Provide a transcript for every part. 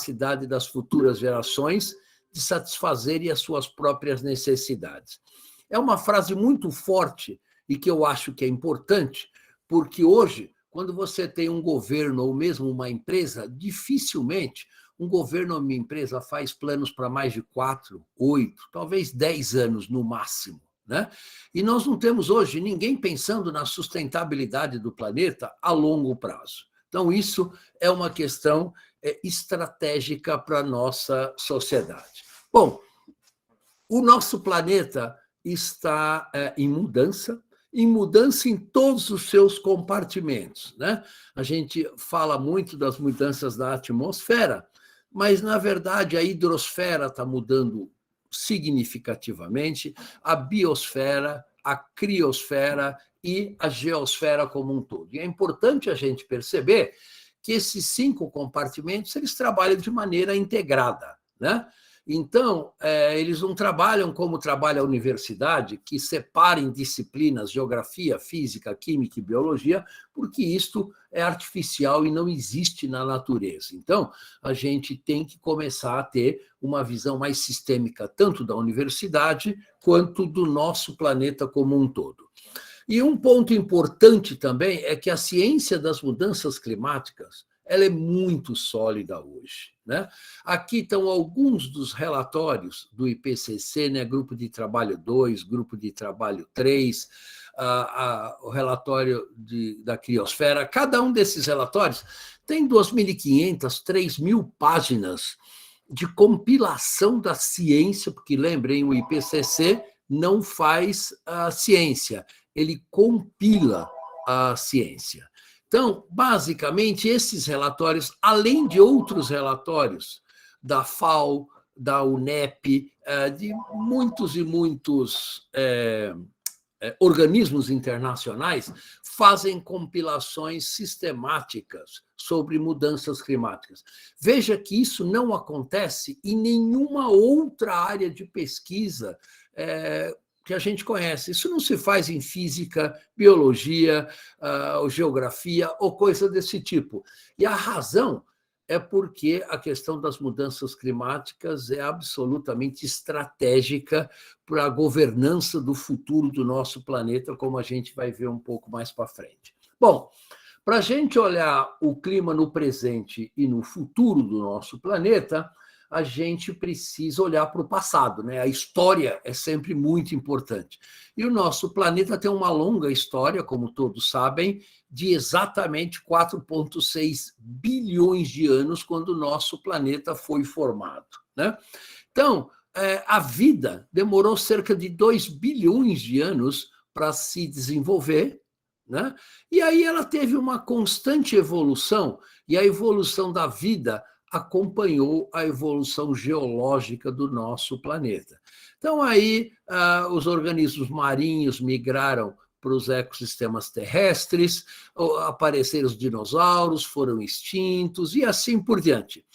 capacidade das futuras gerações de satisfazerem as suas próprias necessidades. É uma frase muito forte e que eu acho que é importante, porque hoje, quando você tem um governo ou mesmo uma empresa, dificilmente um governo ou uma empresa faz planos para mais de 4, 8, talvez 10 anos no máximo, né? E nós não temos hoje ninguém pensando na sustentabilidade do planeta a longo prazo. Então, isso é uma questão estratégica para a nossa sociedade. Bom, o nosso planeta está em mudança em todos os seus compartimentos, né? A gente fala muito das mudanças da atmosfera, mas, na verdade, a hidrosfera está mudando significativamente, a biosfera, a criosfera e a geosfera como um todo. E é importante a gente perceber que esses 5 compartimentos eles trabalham de maneira integrada, né? Então, eles não trabalham como trabalha a universidade, que separa em disciplinas geografia, física, química e biologia, porque isto é artificial e não existe na natureza. Então, a gente tem que começar a ter uma visão mais sistêmica, tanto da universidade quanto do nosso planeta como um todo. E um ponto importante também é que a ciência das mudanças climáticas ela é muito sólida hoje, né? Aqui estão alguns dos relatórios do IPCC, né? Grupo de Trabalho 2, Grupo de Trabalho 3, o relatório da Criosfera. Cada um desses relatórios tem 2.500, 3.000 páginas de compilação da ciência, porque, lembrem, o IPCC não faz a ciência, ele compila a ciência. Então, basicamente, esses relatórios, além de outros relatórios da FAO, da UNEP, de muitos e muitos organismos internacionais, fazem compilações sistemáticas sobre mudanças climáticas. Veja que isso não acontece em nenhuma outra área de pesquisa que a gente conhece. Isso não se faz em física, biologia, ou geografia, ou coisa desse tipo. E a razão é porque a questão das mudanças climáticas é absolutamente estratégica para a governança do futuro do nosso planeta, como a gente vai ver um pouco mais para frente. Bom, para a gente olhar o clima no presente e no futuro do nosso planeta, a gente precisa olhar para o passado, né? A história é sempre muito importante. E o nosso planeta tem uma longa história, como todos sabem, de exatamente 4,6 bilhões de anos, quando o nosso planeta foi formado, né? Então, a vida demorou cerca de 2 bilhões de anos para se desenvolver, né? E aí ela teve uma constante evolução, e a evolução da vida acompanhou a evolução geológica do nosso planeta. Então, aí, os organismos marinhos migraram para os ecossistemas terrestres, apareceram os dinossauros, foram extintos e assim por diante.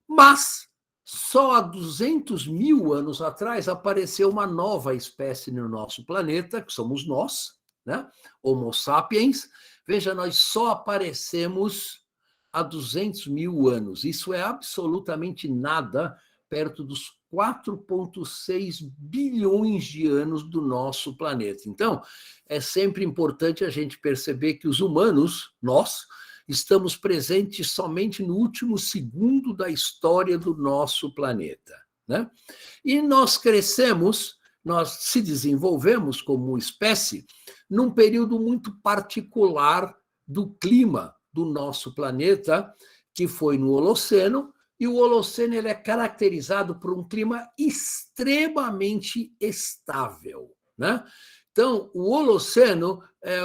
Mas, só há 200 mil anos atrás, apareceu uma nova espécie no nosso planeta, que somos nós, né? Homo sapiens. Veja, nós só aparecemos há 200 mil anos. Isso é absolutamente nada perto dos 4,6 bilhões de anos do nosso planeta. Então, é sempre importante a gente perceber que os humanos, nós, estamos presentes somente no último segundo da história do nosso planeta, né? E nós crescemos, nós se desenvolvemos como espécie num período muito particular do clima do nosso planeta, que foi no Holoceno, e o Holoceno ele é caracterizado por um clima extremamente estável, né? Então, o Holoceno,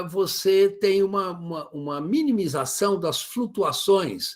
você tem uma minimização das flutuações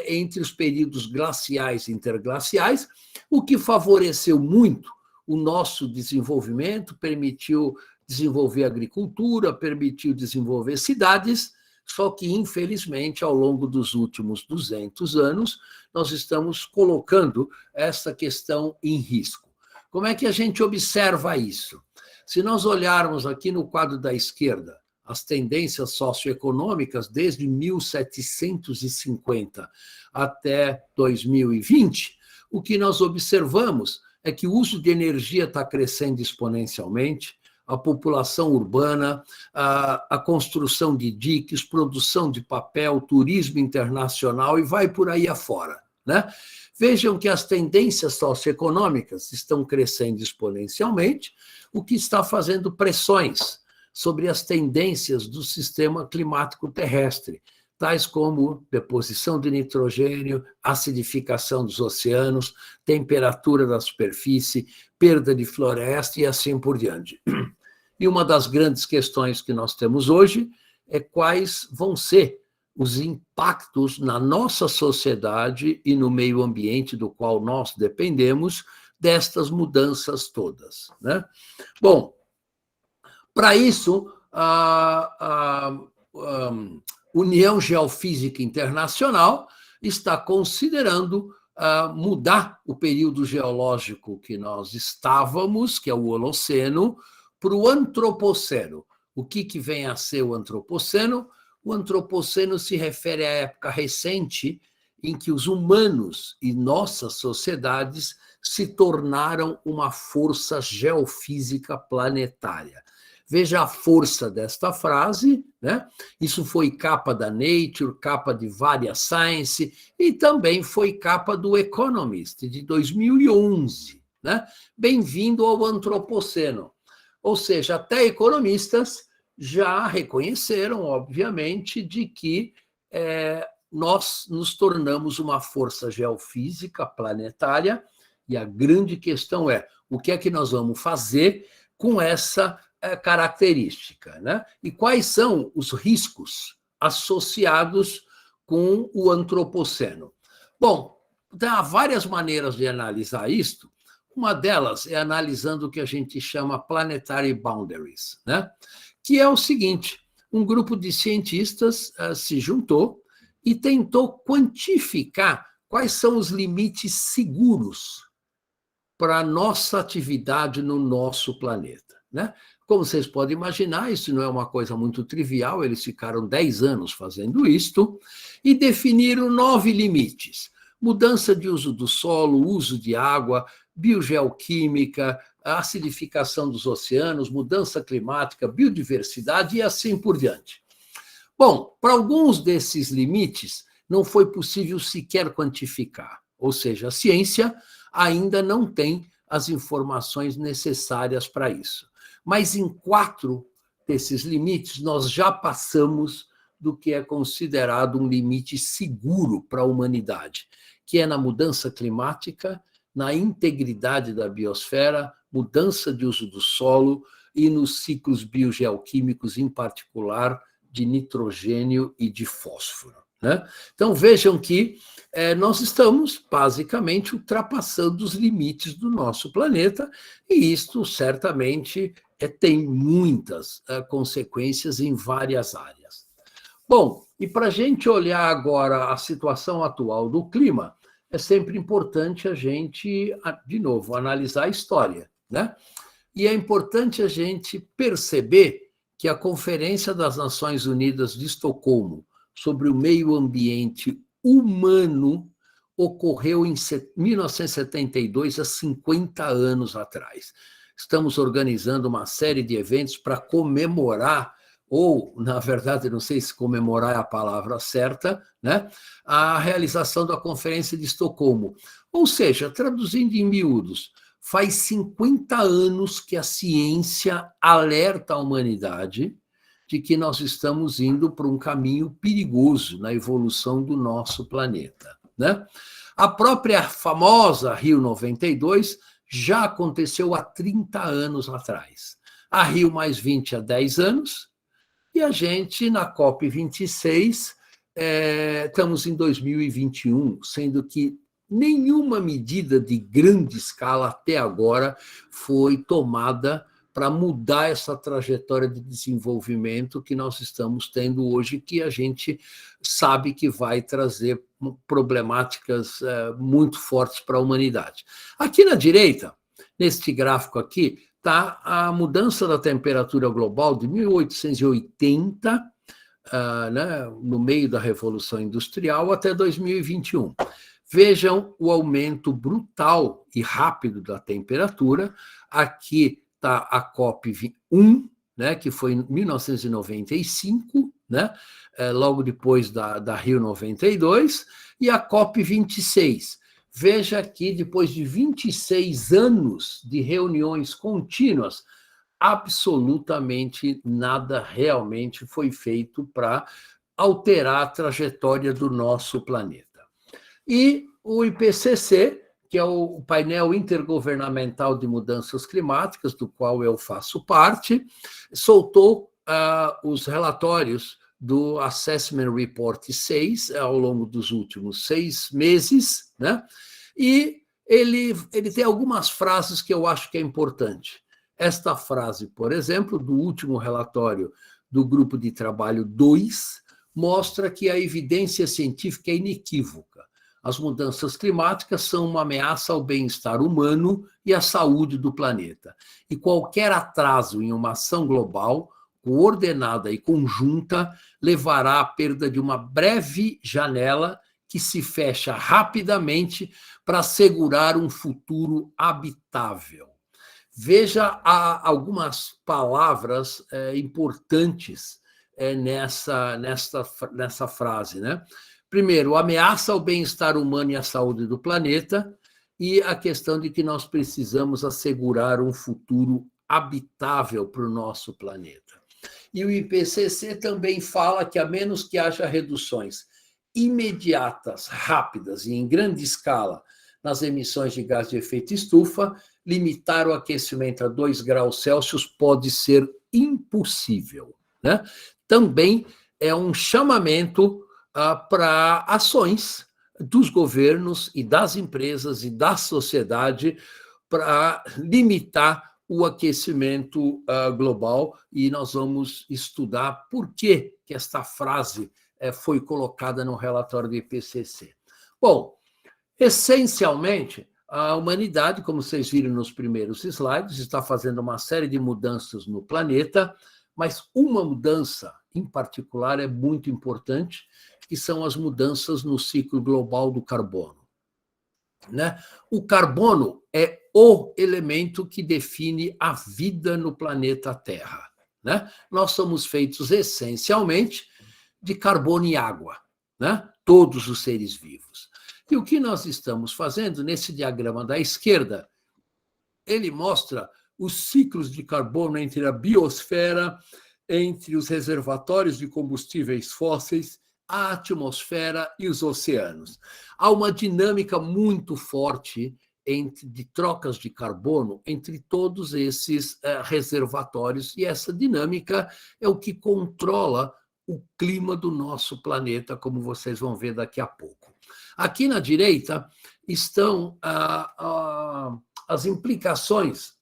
entre os períodos glaciais e interglaciais, o que favoreceu muito o nosso desenvolvimento, permitiu desenvolver agricultura, permitiu desenvolver cidades. Só que, infelizmente, ao longo dos últimos 200 anos, nós estamos colocando essa questão em risco. Como é que a gente observa isso? Se nós olharmos aqui no quadro da esquerda, as tendências socioeconômicas desde 1750 até 2020, o que nós observamos é que o uso de energia está crescendo exponencialmente, a população urbana, a construção de diques, produção de papel, turismo internacional e vai por aí afora, né? Vejam que as tendências socioeconômicas estão crescendo exponencialmente, o que está fazendo pressões sobre as tendências do sistema climático terrestre, tais como deposição de nitrogênio, acidificação dos oceanos, temperatura da superfície, perda de floresta e assim por diante. E uma das grandes questões que nós temos hoje é quais vão ser os impactos na nossa sociedade e no meio ambiente do qual nós dependemos destas mudanças todas, né? Bom, para isso, a União Geofísica Internacional está considerando mudar o período geológico que nós estávamos, que é o Holoceno, para o Antropoceno. O que vem a ser o Antropoceno? O Antropoceno se refere à época recente em que os humanos e nossas sociedades se tornaram uma força geofísica planetária. Veja a força desta frase, né? Isso foi capa da Nature, capa de várias Science e também foi capa do Economist, de 2011. Né? Bem-vindo ao Antropoceno. Ou seja, até economistas já reconheceram, obviamente, de que nós nos tornamos uma força geofísica planetária e a grande questão é o que é que nós vamos fazer com essa característica, né? E quais são os riscos associados com o Antropoceno? Bom, há várias maneiras de analisar isto. Uma delas é analisando o que a gente chama planetary boundaries, né? Que é o seguinte: um grupo de cientistas se juntou e tentou quantificar quais são os limites seguros para a nossa atividade no nosso planeta, né? Como vocês podem imaginar, isso não é uma coisa muito trivial, eles ficaram 10 anos fazendo isto e definiram 9 limites: mudança de uso do solo, uso de água, biogeoquímica, acidificação dos oceanos, mudança climática, biodiversidade e assim por diante. Bom, para alguns desses limites não foi possível sequer quantificar, ou seja, a ciência ainda não tem as informações necessárias para isso. Mas em 4 desses limites nós já passamos do que é considerado um limite seguro para a humanidade, que é na mudança climática, na integridade da biosfera, mudança de uso do solo e nos ciclos biogeoquímicos, em particular de nitrogênio e de fósforo, né? Então, vejam que nós estamos, basicamente, ultrapassando os limites do nosso planeta, e isto, certamente, tem muitas consequências em várias áreas. Bom, e para a gente olhar agora a situação atual do clima, é sempre importante a gente, de novo, analisar a história, né? E é importante a gente perceber que a Conferência das Nações Unidas de Estocolmo sobre o meio ambiente humano ocorreu em 1972, há 50 anos atrás. Estamos organizando uma série de eventos para comemorar, ou, na verdade, não sei se comemorar é a palavra certa, né? A realização da Conferência de Estocolmo. Ou seja, traduzindo em miúdos, faz 50 anos que a ciência alerta a humanidade de que nós estamos indo para um caminho perigoso na evolução do nosso planeta, né? A própria famosa Rio 92 já aconteceu há 30 anos atrás. A Rio mais 20 há 10 anos, e a gente, na COP26, estamos em 2021, sendo que nenhuma medida de grande escala até agora foi tomada para mudar essa trajetória de desenvolvimento que nós estamos tendo hoje, que a gente sabe que vai trazer problemáticas muito fortes para a humanidade. Aqui na direita, neste gráfico aqui, está a mudança da temperatura global de 1880, né, no meio da Revolução Industrial, até 2021. Vejam o aumento brutal e rápido da temperatura. Aqui está a COP1, né, que foi em 1995, né, logo depois da Rio 92, e a COP26. Veja aqui, depois de 26 anos de reuniões contínuas, absolutamente nada realmente foi feito para alterar a trajetória do nosso planeta. E o IPCC, que é o painel intergovernamental de mudanças climáticas, do qual eu faço parte, soltou os relatórios do Assessment Report 6 ao longo dos últimos 6 meses, né? E ele tem algumas frases que eu acho que é importante. Esta frase, por exemplo, do último relatório do Grupo de Trabalho 2, mostra que a evidência científica é inequívoca. As mudanças climáticas são uma ameaça ao bem-estar humano e à saúde do planeta. E qualquer atraso em uma ação global, coordenada e conjunta, levará à perda de uma breve janela que se fecha rapidamente para assegurar um futuro habitável. Veja algumas palavras importantes nessa frase, né? Primeiro, ameaça ao bem-estar humano e à saúde do planeta, e a questão de que nós precisamos assegurar um futuro habitável para o nosso planeta. E o IPCC também fala que, a menos que haja reduções imediatas, rápidas e em grande escala nas emissões de gás de efeito estufa, limitar o aquecimento a 2 graus Celsius pode ser impossível, né? Também é um chamamento para ações dos governos e das empresas e da sociedade para limitar o aquecimento global, e nós vamos estudar por que esta frase foi colocada no relatório do IPCC. Bom, essencialmente, a humanidade, como vocês viram nos primeiros slides, está fazendo uma série de mudanças no planeta, mas uma mudança em particular é muito importante, que são as mudanças no ciclo global do carbono, né? O carbono é o elemento que define a vida no planeta Terra, né? Nós somos feitos essencialmente de carbono e água, né? Todos os seres vivos. E o que nós estamos fazendo nesse diagrama da esquerda, ele mostra os ciclos de carbono entre a biosfera, entre os reservatórios de combustíveis fósseis, a atmosfera e os oceanos. Há uma dinâmica muito forte de trocas de carbono entre todos esses reservatórios, e essa dinâmica é o que controla o clima do nosso planeta, como vocês vão ver daqui a pouco. Aqui na direita estão as implicações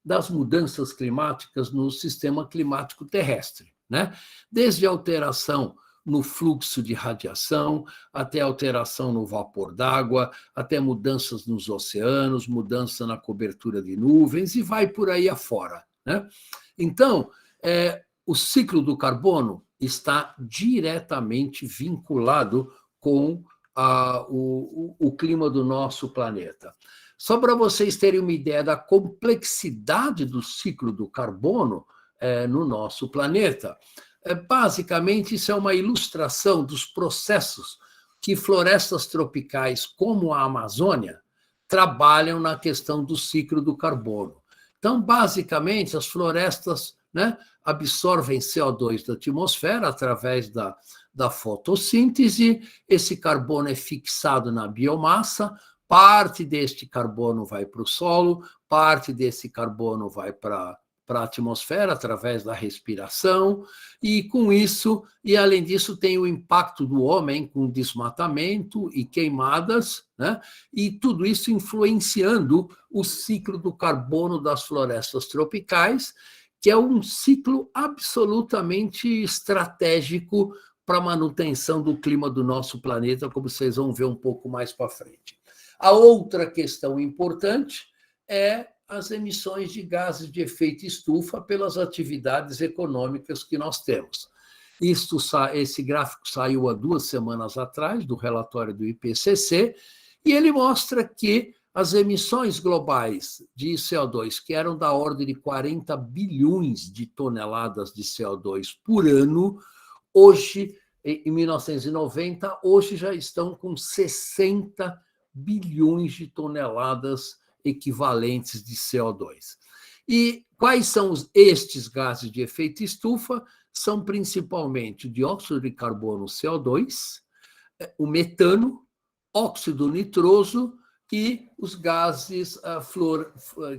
das mudanças climáticas no sistema climático terrestre, né? Desde a alteração no fluxo de radiação, até alteração no vapor d'água, até mudanças nos oceanos, mudança na cobertura de nuvens, e vai por aí afora, né? Então, o ciclo do carbono está diretamente vinculado com o clima do nosso planeta. Só para vocês terem uma ideia da complexidade do ciclo do carbono no nosso planeta, basicamente isso é uma ilustração dos processos que florestas tropicais como a Amazônia trabalham na questão do ciclo do carbono. Então, basicamente, as florestas, né, absorvem CO2 da atmosfera através da fotossíntese, esse carbono é fixado na biomassa, parte deste carbono vai para o solo, parte desse carbono vai para a atmosfera através da respiração, e com isso, e além disso, tem o impacto do homem com desmatamento e queimadas, né? E tudo isso influenciando o ciclo do carbono das florestas tropicais, que é um ciclo absolutamente estratégico para a manutenção do clima do nosso planeta, como vocês vão ver um pouco mais para frente. A outra questão importante é as emissões de gases de efeito estufa pelas atividades econômicas que nós temos. Esse gráfico saiu há 2 semanas atrás, do relatório do IPCC, e ele mostra que as emissões globais de CO2, que eram da ordem de 40 bilhões de toneladas de CO2 por ano, hoje, em 1990, hoje já estão com 60 bilhões de toneladas equivalentes de CO2. E quais são estes gases de efeito estufa? São principalmente o dióxido de carbono, CO2, o metano, óxido nitroso e os gases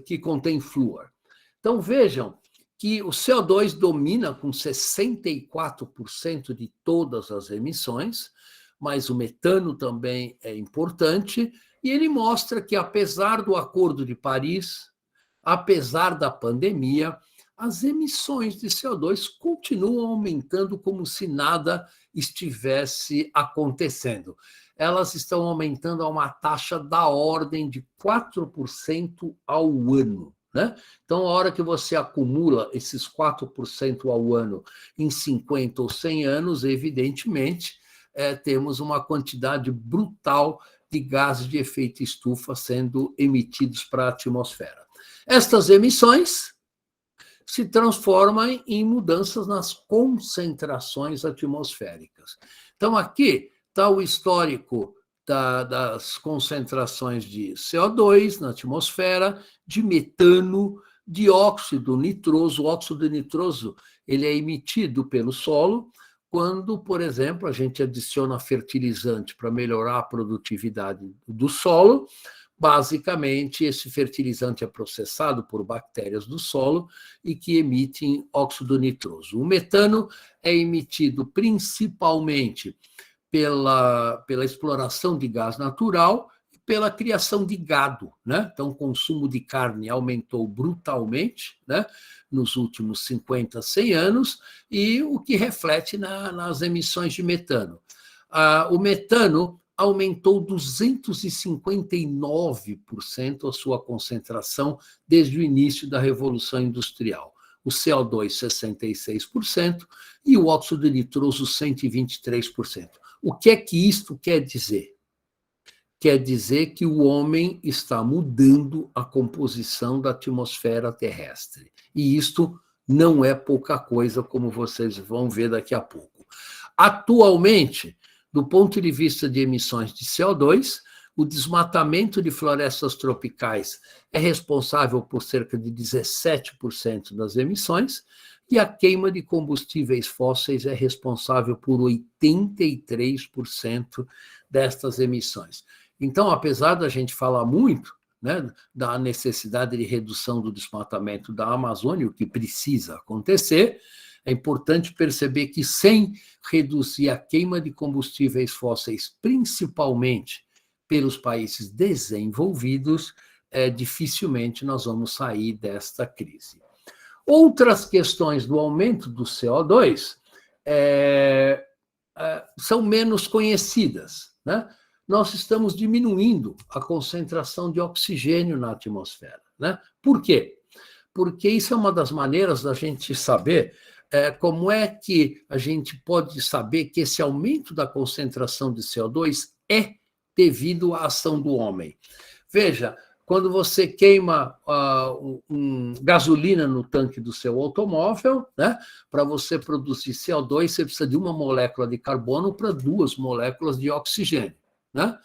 que contêm flúor. Então, vejam que o CO2 domina com 64% de todas as emissões, mas o metano também é importante, e ele mostra que, apesar do Acordo de Paris, apesar da pandemia, as emissões de CO2 continuam aumentando como se nada estivesse acontecendo. Elas estão aumentando a uma taxa da ordem de 4% ao ano. Né? Então, a hora que você acumula esses 4% ao ano em 50 ou 100 anos, evidentemente, temos uma quantidade brutal de gases de efeito estufa sendo emitidos para a atmosfera. Estas emissões se transformam em mudanças nas concentrações atmosféricas. Então, aqui está o histórico das concentrações de CO2 na atmosfera, de metano, de óxido nitroso. O óxido nitroso ele é emitido pelo solo quando, por exemplo, a gente adiciona fertilizante para melhorar a produtividade do solo. Basicamente, esse fertilizante é processado por bactérias do solo e que emitem óxido nitroso. O metano é emitido principalmente pela exploração de gás natural e pela criação de gado. Né? Então, o consumo de carne aumentou brutalmente, né, nos últimos 50, 100 anos, e o que reflete nas emissões de metano. O metano aumentou 259% a sua concentração desde o início da Revolução Industrial. O CO2, 66%, e o óxido nitroso, 123%. O que é que isto quer dizer? Quer dizer que o homem está mudando a composição da atmosfera terrestre. E isto não é pouca coisa, como vocês vão ver daqui a pouco. Atualmente, do ponto de vista de emissões de CO2, o desmatamento de florestas tropicais é responsável por cerca de 17% das emissões, e a queima de combustíveis fósseis é responsável por 83% destas emissões. Então, apesar da gente falar muito, né, da necessidade de redução do desmatamento da Amazônia, o que precisa acontecer, é importante perceber que, sem reduzir a queima de combustíveis fósseis, principalmente pelos países desenvolvidos, dificilmente nós vamos sair desta crise. Outras questões do aumento do CO2 são menos conhecidas. Né? Nós estamos diminuindo a concentração de oxigênio na atmosfera. Né? Por quê? Porque isso é uma das maneiras da gente saber como é que a gente pode saber que esse aumento da concentração de CO2 é devido à ação do homem. Veja, quando você queima gasolina no tanque do seu automóvel, né, para você produzir CO2, você precisa de uma molécula de carbono para 2 moléculas de oxigênio. Né?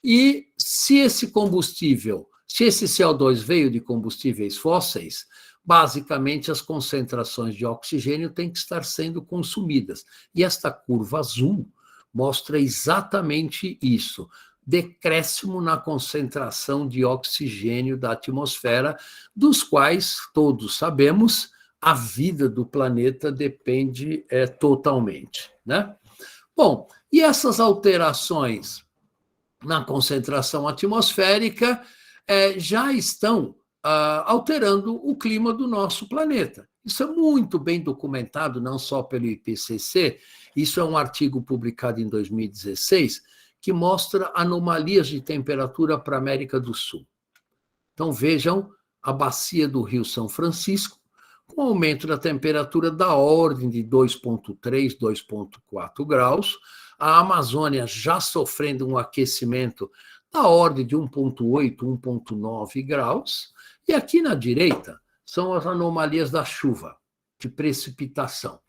E se esse CO2 veio de combustíveis fósseis, basicamente as concentrações de oxigênio têm que estar sendo consumidas. E esta curva azul mostra exatamente isso. Decréscimo na concentração de oxigênio da atmosfera, dos quais todos sabemos a vida do planeta depende totalmente. Né? Bom, e essas alterações na concentração atmosférica já estão alterando o clima do nosso planeta. Isso é muito bem documentado, não só pelo IPCC, isso é um artigo publicado em 2016, que mostra anomalias de temperatura para a América do Sul. Então, vejam a bacia do Rio São Francisco, com aumento da temperatura da ordem de 2,3, 2,4 graus, a Amazônia já sofrendo um aquecimento da ordem de 1,8, 1,9 graus, e aqui na direita são as anomalias da chuva, de precipitação.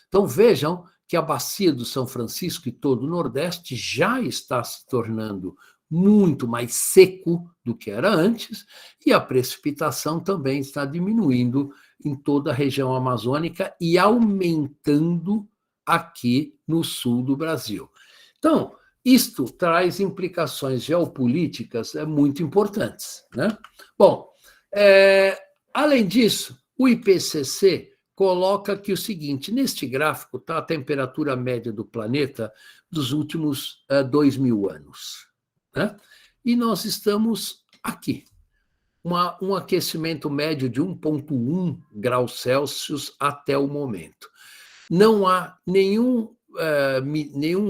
Então vejam que a bacia do São Francisco e todo o Nordeste já está se tornando muito mais seco do que era antes, e a precipitação também está diminuindo em toda a região amazônica e aumentando aqui no sul do Brasil. Então, isto traz implicações geopolíticas muito importantes, né? Bom, além disso, o IPCC coloca que o seguinte, neste gráfico está a temperatura média do planeta dos últimos 2.000 anos, né? E nós estamos aqui, um aquecimento médio de 1,1 graus Celsius até o momento. Não há nenhum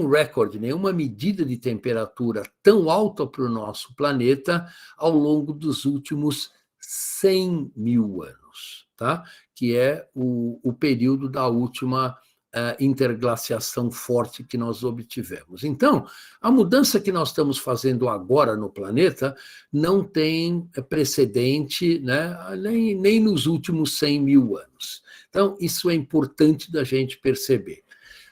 recorde, nenhuma medida de temperatura tão alta para o nosso planeta ao longo dos últimos 100.000 anos, tá? Que é o período da última interglaciação forte que nós obtivemos. Então, a mudança que nós estamos fazendo agora no planeta não tem precedente, né, nem nos últimos 100.000 anos. Então, isso é importante da gente perceber.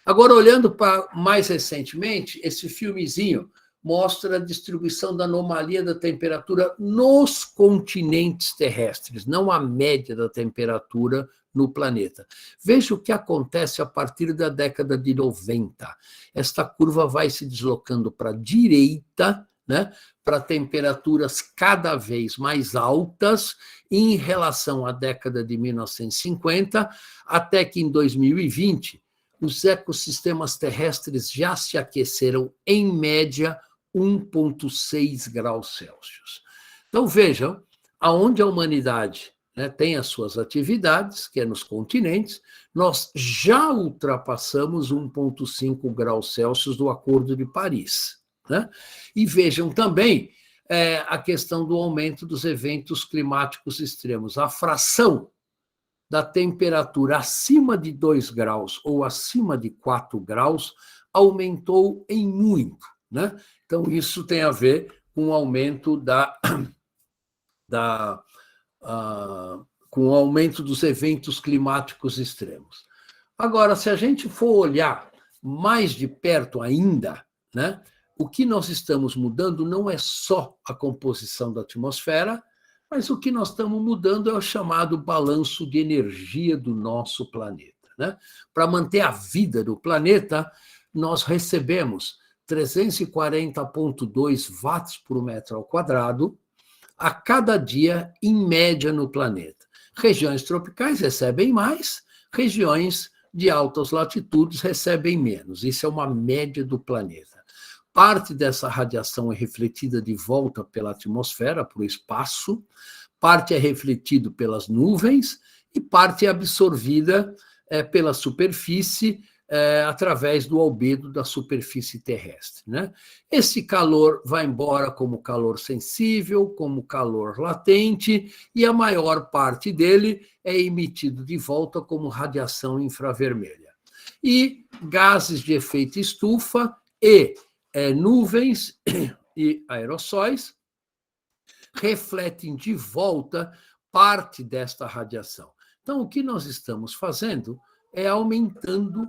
Agora, olhando para mais recentemente, esse filmezinho mostra a distribuição da anomalia da temperatura nos continentes terrestres, não a média da temperatura no planeta. Veja o que acontece a partir da década de 90. Esta curva vai se deslocando para a direita, né, para temperaturas cada vez mais altas em relação à década de 1950, até que em 2020 os ecossistemas terrestres já se aqueceram, em média, 1,6 graus Celsius. Então, vejam, aonde a humanidade, né, tem as suas atividades, que é nos continentes, nós já ultrapassamos 1,5 graus Celsius do Acordo de Paris, né? E vejam também a questão do aumento dos eventos climáticos extremos. A fração da temperatura acima de 2 graus ou acima de 4 graus aumentou em muito, né? Então, isso tem a ver com o aumento com o aumento dos eventos climáticos extremos. Agora, se a gente for olhar mais de perto ainda, né, o que nós estamos mudando não é só a composição da atmosfera, mas o que nós estamos mudando é o chamado balanço de energia do nosso planeta, né? Para manter a vida do planeta, nós recebemos 340,2 watts por metro ao quadrado a cada dia, em média, no planeta. Regiões tropicais recebem mais, regiões de altas latitudes recebem menos. Isso é uma média do planeta. Parte dessa radiação é refletida de volta pela atmosfera, para o espaço, parte é refletido pelas nuvens e parte é absorvida pela superfície, através do albedo da superfície terrestre, né? Esse calor vai embora como calor sensível, como calor latente, e a maior parte dele é emitido de volta como radiação infravermelha. E gases de efeito estufa e nuvens e aerossóis refletem de volta parte desta radiação. Então, o que nós estamos fazendo é aumentando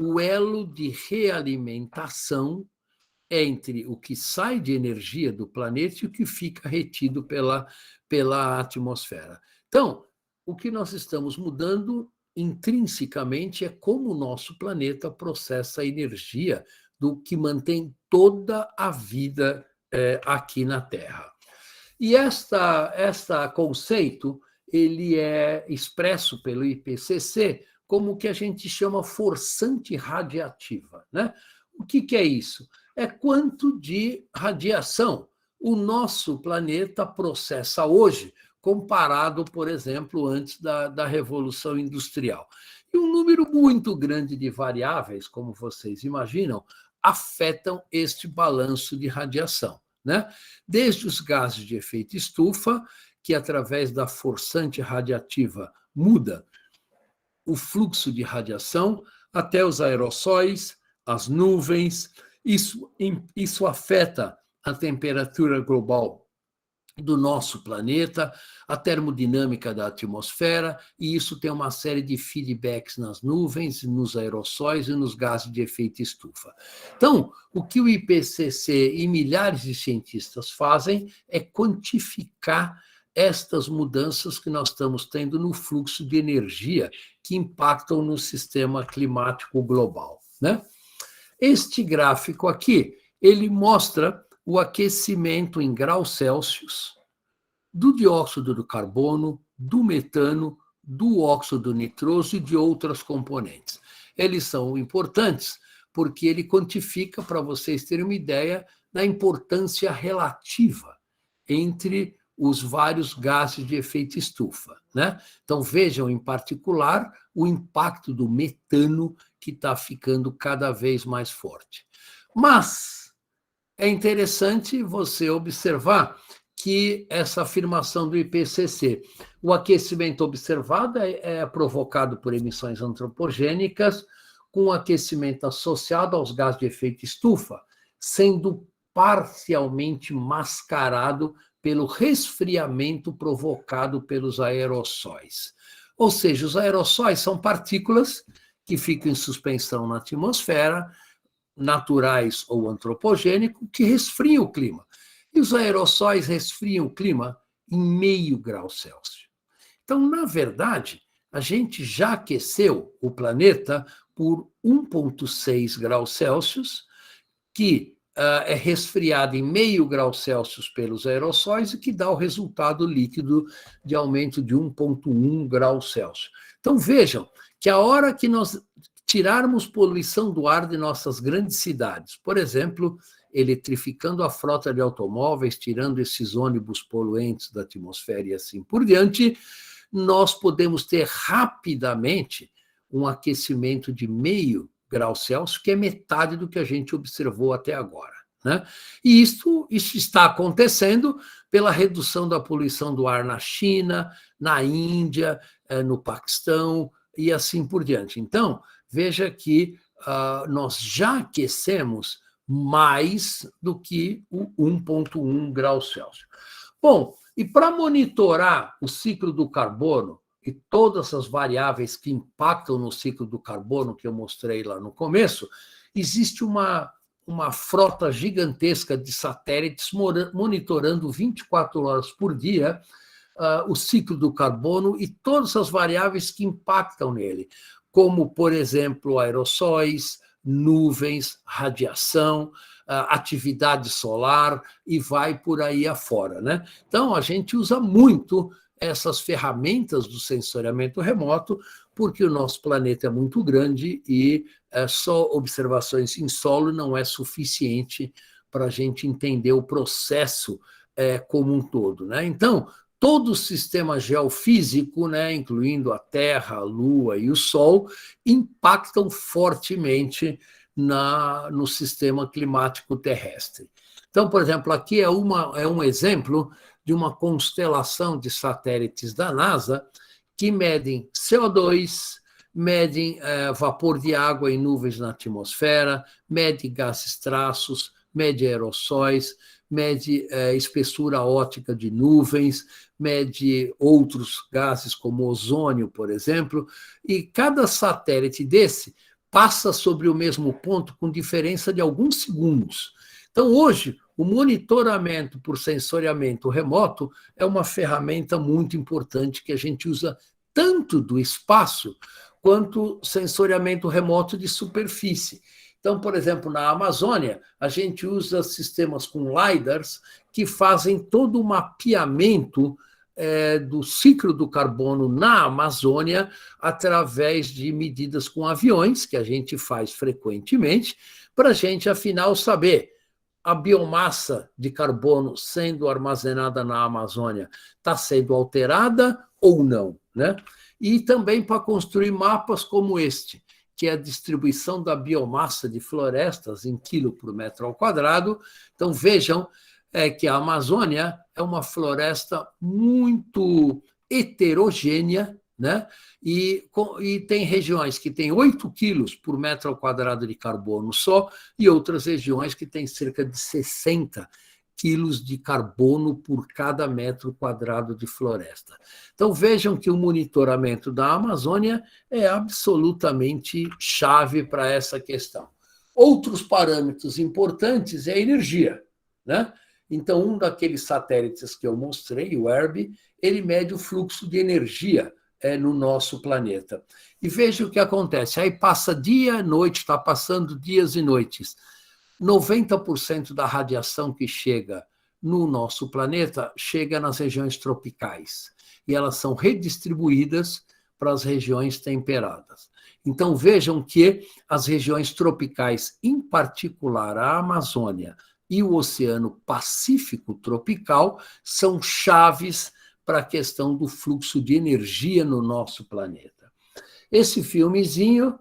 o elo de realimentação entre o que sai de energia do planeta e o que fica retido pela atmosfera. Então, o que nós estamos mudando intrinsecamente é como o nosso planeta processa a energia do que mantém toda a vida aqui na Terra. E esta conceito ele é expresso pelo IPCC como o que a gente chama forçante radiativa, né? O que é isso? É quanto de radiação o nosso planeta processa hoje, comparado, por exemplo, antes da Revolução Industrial. E um número muito grande de variáveis, como vocês imaginam, afetam este balanço de radiação, né? Desde os gases de efeito estufa, que, através da forçante radiativa, muda o fluxo de radiação até os aerossóis, as nuvens. Isso afeta a temperatura global do nosso planeta, a termodinâmica da atmosfera, e isso tem uma série de feedbacks nas nuvens, nos aerossóis e nos gases de efeito estufa. Então, o que o IPCC e milhares de cientistas fazem é quantificar estas mudanças que nós estamos tendo no fluxo de energia que impactam no sistema climático global, né? Este gráfico aqui, ele mostra o aquecimento em graus Celsius do dióxido de carbono, do metano, do óxido nitroso e de outras componentes. Eles são importantes porque ele quantifica, para vocês terem uma ideia, da importância relativa entre os vários gases de efeito estufa, né? Então, vejam, em particular, o impacto do metano, que está ficando cada vez mais forte. Mas é interessante você observar que essa afirmação do IPCC, o aquecimento observado é provocado por emissões antropogênicas, com aquecimento associado aos gases de efeito estufa, sendo parcialmente mascarado pelo resfriamento provocado pelos aerossóis. Ou seja, os aerossóis são partículas que ficam em suspensão na atmosfera, naturais ou antropogênicos, que resfriam o clima. E os aerossóis resfriam o clima em 0,5 grau Celsius. Então, na verdade, a gente já aqueceu o planeta por 1,6 graus Celsius, que é resfriado em 0,5 grau Celsius pelos aerossóis e que dá o resultado líquido de aumento de 1,1 grau Celsius. Então, vejam que a hora que nós tirarmos poluição do ar de nossas grandes cidades, por exemplo, eletrificando a frota de automóveis, tirando esses ônibus poluentes da atmosfera e assim por diante, nós podemos ter rapidamente um aquecimento de 0,5 grau Celsius, que é metade do que a gente observou até agora, né? E isso está acontecendo pela redução da poluição do ar na China, na Índia, no Paquistão e assim por diante. Então, veja que nós já aquecemos mais do que o 1,1 grau Celsius. Bom, e para monitorar o ciclo do carbono e todas as variáveis que impactam no ciclo do carbono que eu mostrei lá no começo, existe uma frota gigantesca de satélites monitorando 24 horas por dia o ciclo do carbono e todas as variáveis que impactam nele, como, por exemplo, aerossóis, nuvens, radiação, atividade solar e vai por aí afora, né? Então, a gente usa muito essas ferramentas do sensoriamento remoto, porque o nosso planeta é muito grande e só observações em solo não é suficiente para a gente entender o processo como um todo, né? Então, todo o sistema geofísico, né, incluindo a Terra, a Lua e o Sol, impactam fortemente no sistema climático terrestre. Então, por exemplo, aqui é um exemplo de uma constelação de satélites da NASA que medem CO2, medem vapor de água em nuvens na atmosfera, mede gases traços, mede aerossóis, mede espessura óptica de nuvens, mede outros gases como ozônio, por exemplo, e cada satélite desse passa sobre o mesmo ponto com diferença de alguns segundos. Então, hoje, o monitoramento por sensoriamento remoto é uma ferramenta muito importante que a gente usa tanto do espaço quanto sensoriamento remoto de superfície. Então, por exemplo, na Amazônia, a gente usa sistemas com LiDARs que fazem todo o mapeamento do ciclo do carbono na Amazônia através de medidas com aviões, que a gente faz frequentemente, para a gente, afinal, saber a biomassa de carbono sendo armazenada na Amazônia está sendo alterada ou não, né? E também para construir mapas como este, que é a distribuição da biomassa de florestas em quilo por metro ao quadrado. Então, vejam, é que a Amazônia é uma floresta muito heterogênea, né? E tem regiões que têm 8 quilos por metro quadrado de carbono só, e outras regiões que têm cerca de 60 quilos de carbono por cada metro quadrado de floresta. Então, vejam que o monitoramento da Amazônia é absolutamente chave para essa questão. Outros parâmetros importantes é a energia, né? Então, um daqueles satélites que eu mostrei, o ERB, ele mede o fluxo de energia no nosso planeta. E veja o que acontece. Aí passa dia e noite, está passando dias e noites. 90% da radiação que chega no nosso planeta chega nas regiões tropicais. E elas são redistribuídas para as regiões temperadas. Então, vejam que as regiões tropicais, em particular a Amazônia e o Oceano Pacífico tropical, são chaves para a questão do fluxo de energia no nosso planeta. Esse filmezinho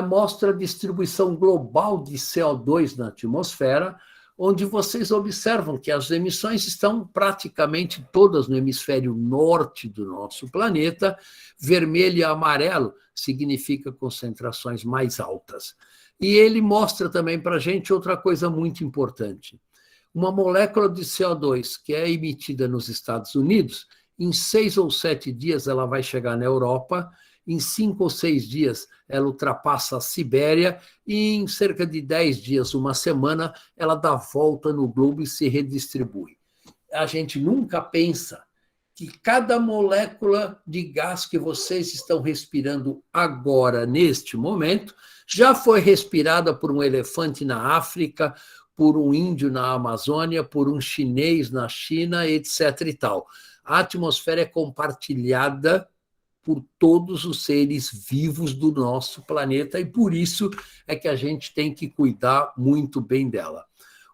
mostra a distribuição global de CO2 na atmosfera, onde vocês observam que as emissões estão praticamente todas no hemisfério norte do nosso planeta. Vermelho e amarelo significa concentrações mais altas. E ele mostra também para a gente outra coisa muito importante. Uma molécula de CO2 que é emitida nos Estados Unidos, em 6 ou 7 dias ela vai chegar na Europa, em 5 ou 6 dias ela ultrapassa a Sibéria e em cerca de 10 dias, uma semana, ela dá volta no globo e se redistribui. A gente nunca pensa que cada molécula de gás que vocês estão respirando agora, neste momento, já foi respirada por um elefante na África, por um índio na Amazônia, por um chinês na China, etc. e tal. A atmosfera é compartilhada por todos os seres vivos do nosso planeta e por isso é que a gente tem que cuidar muito bem dela.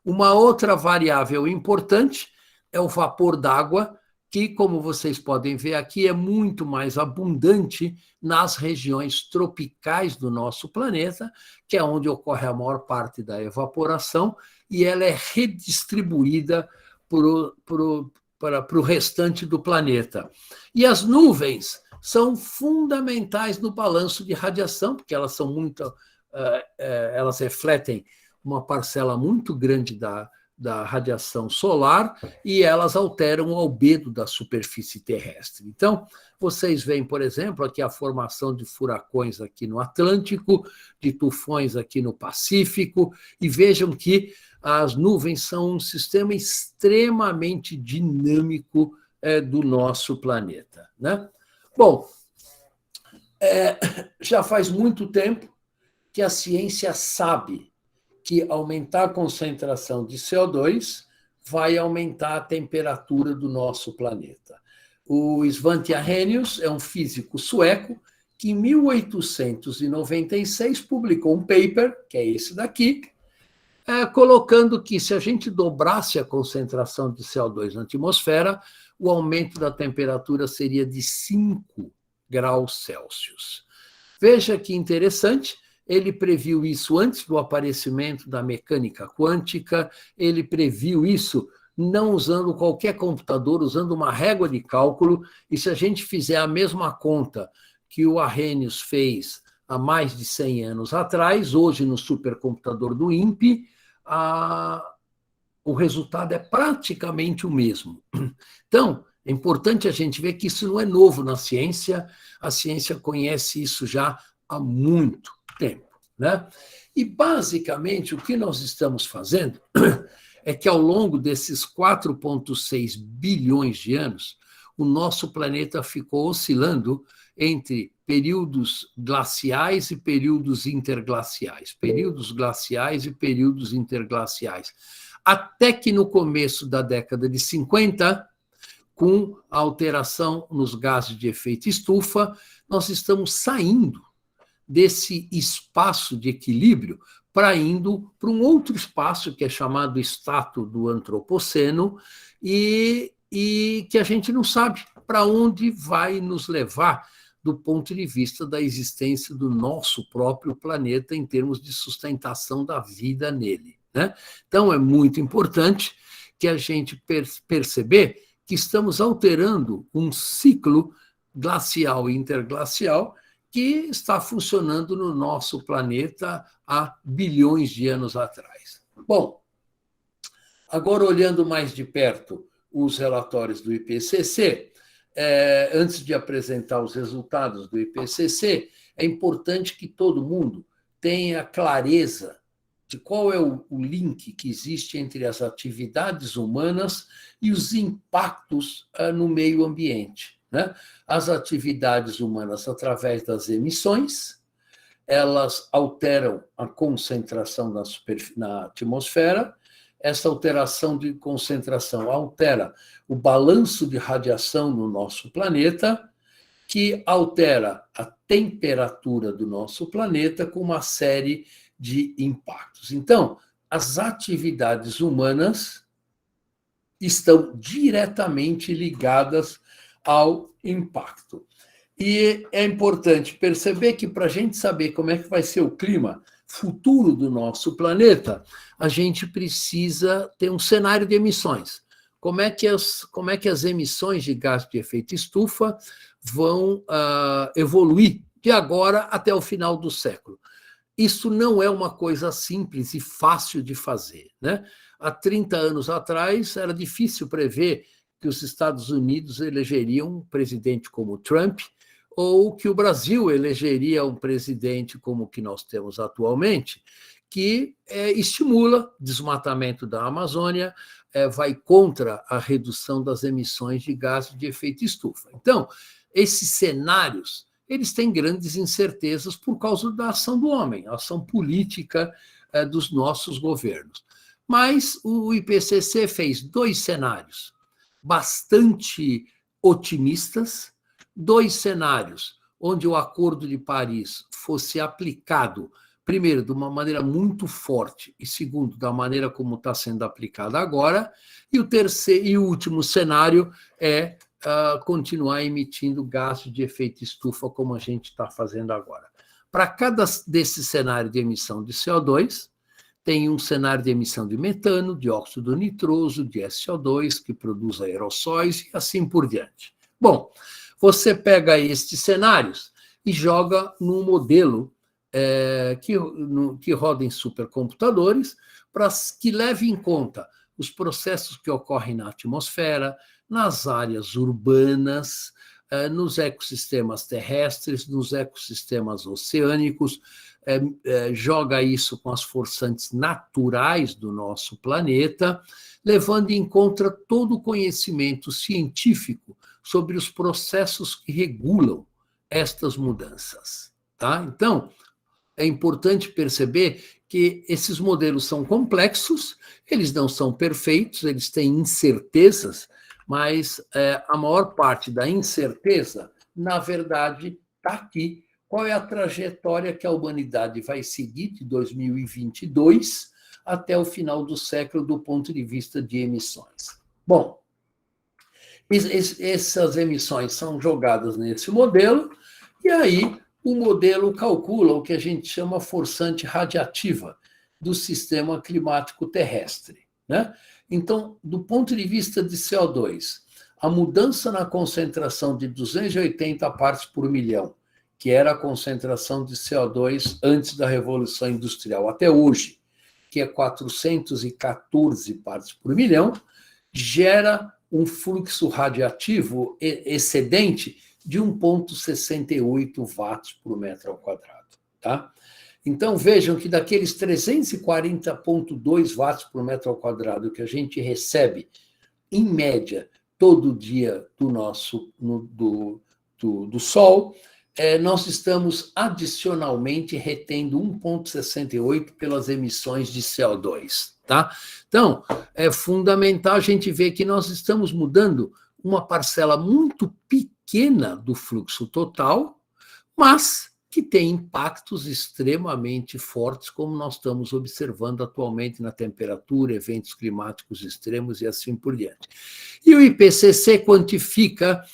Uma outra variável importante é o vapor d'água, que, como vocês podem ver aqui, é muito mais abundante nas regiões tropicais do nosso planeta, que é onde ocorre a maior parte da evaporação, e ela é redistribuída para o restante do planeta. E as nuvens são fundamentais no balanço de radiação, porque elas são elas refletem uma parcela muito grande da radiação solar e elas alteram o albedo da superfície terrestre. Então, vocês veem, por exemplo, aqui a formação de furacões aqui no Atlântico, de tufões aqui no Pacífico, e vejam que as nuvens são um sistema extremamente dinâmico do nosso planeta, né? Bom, já faz muito tempo que a ciência sabe que aumentar a concentração de CO2 vai aumentar a temperatura do nosso planeta. O Svante Arrhenius é um físico sueco que, em 1896, publicou um paper, que é esse daqui, colocando que, se a gente dobrasse a concentração de CO2 na atmosfera, o aumento da temperatura seria de 5 graus Celsius. Veja que interessante, ele previu isso antes do aparecimento da mecânica quântica, ele previu isso não usando qualquer computador, usando uma régua de cálculo, e se a gente fizer a mesma conta que o Arrhenius fez há mais de 100 anos atrás, hoje no supercomputador do INPE, o resultado é praticamente o mesmo. Então, é importante a gente ver que isso não é novo na ciência, a ciência conhece isso já há muito tempo, né? E, basicamente, o que nós estamos fazendo é que, ao longo desses 4,6 bilhões de anos, o nosso planeta ficou oscilando entre períodos glaciais e períodos interglaciais, períodos glaciais e períodos interglaciais. Até que, no começo da década de 50, com a alteração nos gases de efeito estufa, nós estamos saindo desse espaço de equilíbrio para indo para um outro espaço que é chamado estrato do antropoceno e que a gente não sabe para onde vai nos levar do ponto de vista da existência do nosso próprio planeta em termos de sustentação da vida nele, né? Então, é muito importante que a gente perceber que estamos alterando um ciclo glacial e interglacial que está funcionando no nosso planeta há bilhões de anos atrás. Bom, agora olhando mais de perto os relatórios do IPCC, antes de apresentar os resultados do IPCC, é importante que todo mundo tenha clareza de qual é o link que existe entre as atividades humanas e os impactos no meio ambiente, né? As atividades humanas, através das emissões, elas alteram a concentração na atmosfera. Essa alteração de concentração altera o balanço de radiação no nosso planeta, que altera a temperatura do nosso planeta com uma série de impactos. Então, as atividades humanas estão diretamente ligadas ao impacto. E é importante perceber que, para a gente saber como é que vai ser o clima futuro do nosso planeta, a gente precisa ter um cenário de emissões. Como é que as emissões de gás de efeito estufa vão evoluir de agora até o final do século? Isso não é uma coisa simples e fácil de fazer, né? Há 30 anos atrás, era difícil prever que os Estados Unidos elegeriam um presidente como Trump, ou que o Brasil elegeria um presidente como o que nós temos atualmente, que estimula o desmatamento da Amazônia, vai contra a redução das emissões de gases de efeito estufa. Então, esses cenários, eles têm grandes incertezas por causa da ação do homem, a ação política dos nossos governos. Mas o IPCC fez 2 cenários bastante otimistas, 2 cenários onde o Acordo de Paris fosse aplicado, primeiro, de uma maneira muito forte, e segundo, da maneira como está sendo aplicado agora, e o terceiro e o último cenário é continuar emitindo gases de efeito estufa, como a gente está fazendo agora. Para cada desses cenários de emissão de CO2, tem um cenário de emissão de metano, dióxido nitroso, de SO2, que produz aerossóis e assim por diante. Bom, você pega estes cenários e joga num modelo que roda em supercomputadores, para que leve em conta os processos que ocorrem na atmosfera, nas áreas urbanas, nos ecossistemas terrestres, nos ecossistemas oceânicos, joga isso com as forçantes naturais do nosso planeta, levando em conta todo o conhecimento científico sobre os processos que regulam estas mudanças. Tá? Então, é importante perceber que esses modelos são complexos, eles não são perfeitos, eles têm incertezas, mas a maior parte da incerteza, na verdade, está aqui. Qual é a trajetória que a humanidade vai seguir de 2022 até o final do século do ponto de vista de emissões? Bom, essas emissões são jogadas nesse modelo, e aí o modelo calcula o que a gente chama forçante radiativa do sistema climático terrestre, né? Então, do ponto de vista de CO2, a mudança na concentração de 280 partes por milhão, que era a concentração de CO2 antes da Revolução Industrial, até hoje, que é 414 partes por milhão, gera um fluxo radiativo excedente de 1,68 watts por metro ao quadrado. Tá? Então, vejam que daqueles 340,2 watts por metro ao quadrado que a gente recebe, em média, todo dia do Sol, nós estamos adicionalmente retendo 1,68 pelas emissões de CO2. Tá? Então, é fundamental a gente ver que nós estamos mudando uma parcela muito pequena do fluxo total, mas que tem impactos extremamente fortes, como nós estamos observando atualmente na temperatura, eventos climáticos extremos e assim por diante. E o IPCC quantifica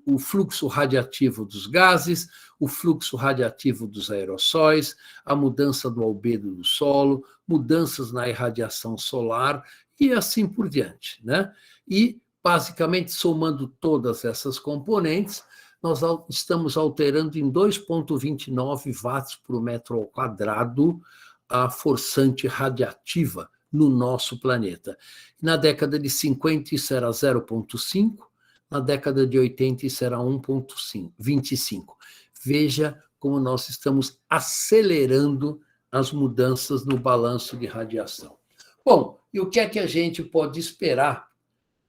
o fluxo radiativo dos gases, o fluxo radiativo dos aerossóis, a mudança do albedo do solo, mudanças na irradiação solar e assim por diante, né? E, basicamente, somando todas essas componentes, nós estamos alterando em 2,29 watts por metro quadrado a forçante radiativa no nosso planeta. Na década de 50, isso era 0,5, na década de 80, isso era 1,25. Veja como nós estamos acelerando as mudanças no balanço de radiação. Bom, e o que é que a gente pode esperar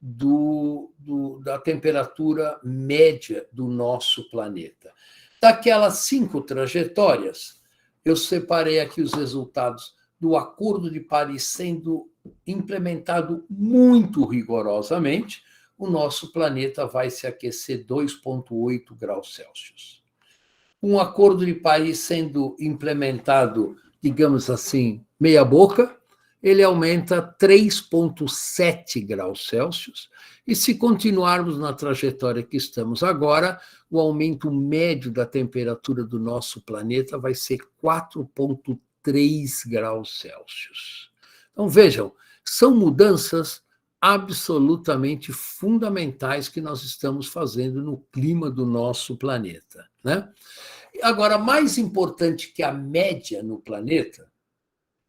da temperatura média do nosso planeta? Daquelas 5 trajetórias, eu separei aqui os resultados do Acordo de Paris sendo implementado muito rigorosamente. O nosso planeta vai se aquecer 2,8 graus Celsius. Um Acordo de Paris sendo implementado, digamos assim, meia boca, ele aumenta 3,7 graus Celsius, e se continuarmos na trajetória que estamos agora, o aumento médio da temperatura do nosso planeta vai ser 4,3 graus Celsius. Então, vejam, são mudanças absolutamente fundamentais que nós estamos fazendo no clima do nosso planeta, né? Agora, mais importante que a média no planeta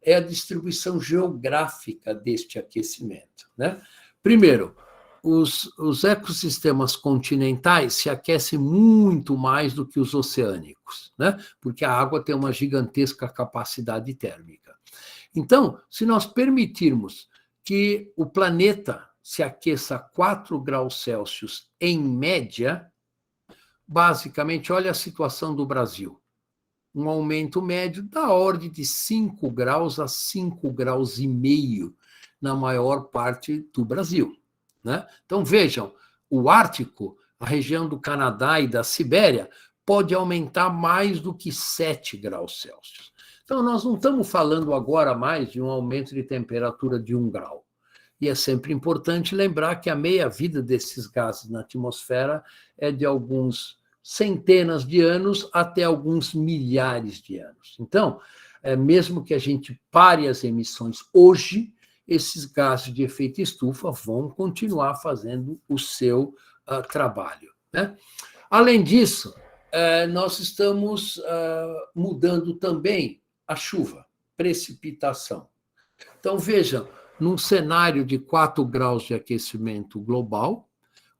é a distribuição geográfica deste aquecimento, né? Primeiro, os ecossistemas continentais se aquecem muito mais do que os oceânicos, né? Porque a água tem uma gigantesca capacidade térmica. Então, se nós permitirmos que o planeta se aqueça 4 graus Celsius em média, basicamente, olha a situação do Brasil. Um aumento médio da ordem de 5 graus a 5 graus e meio na maior parte do Brasil, né? Então, vejam, o Ártico, a região do Canadá e da Sibéria, pode aumentar mais do que 7 graus Celsius. Então, nós não estamos falando agora mais de um aumento de temperatura de 1 grau. E é sempre importante lembrar que a meia-vida desses gases na atmosfera é de alguns centenas de anos até alguns milhares de anos. Então, mesmo que a gente pare as emissões hoje, esses gases de efeito estufa vão continuar fazendo o seu trabalho, né? Além disso, nós estamos mudando também a chuva, precipitação. Então, vejam, num cenário de 4 graus de aquecimento global,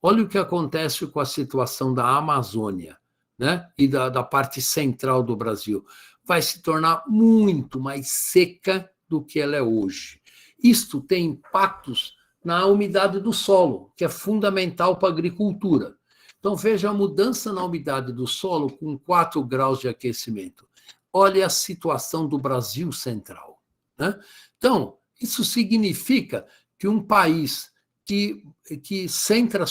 olha o que acontece com a situação da Amazônia, né? E da parte central do Brasil. Vai se tornar muito mais seca do que ela é hoje. Isto tem impactos na umidade do solo, que é fundamental para a agricultura. Então, veja a mudança na umidade do solo com 4 graus de aquecimento. Olha a situação do Brasil central, né? Então, isso significa que um país que centra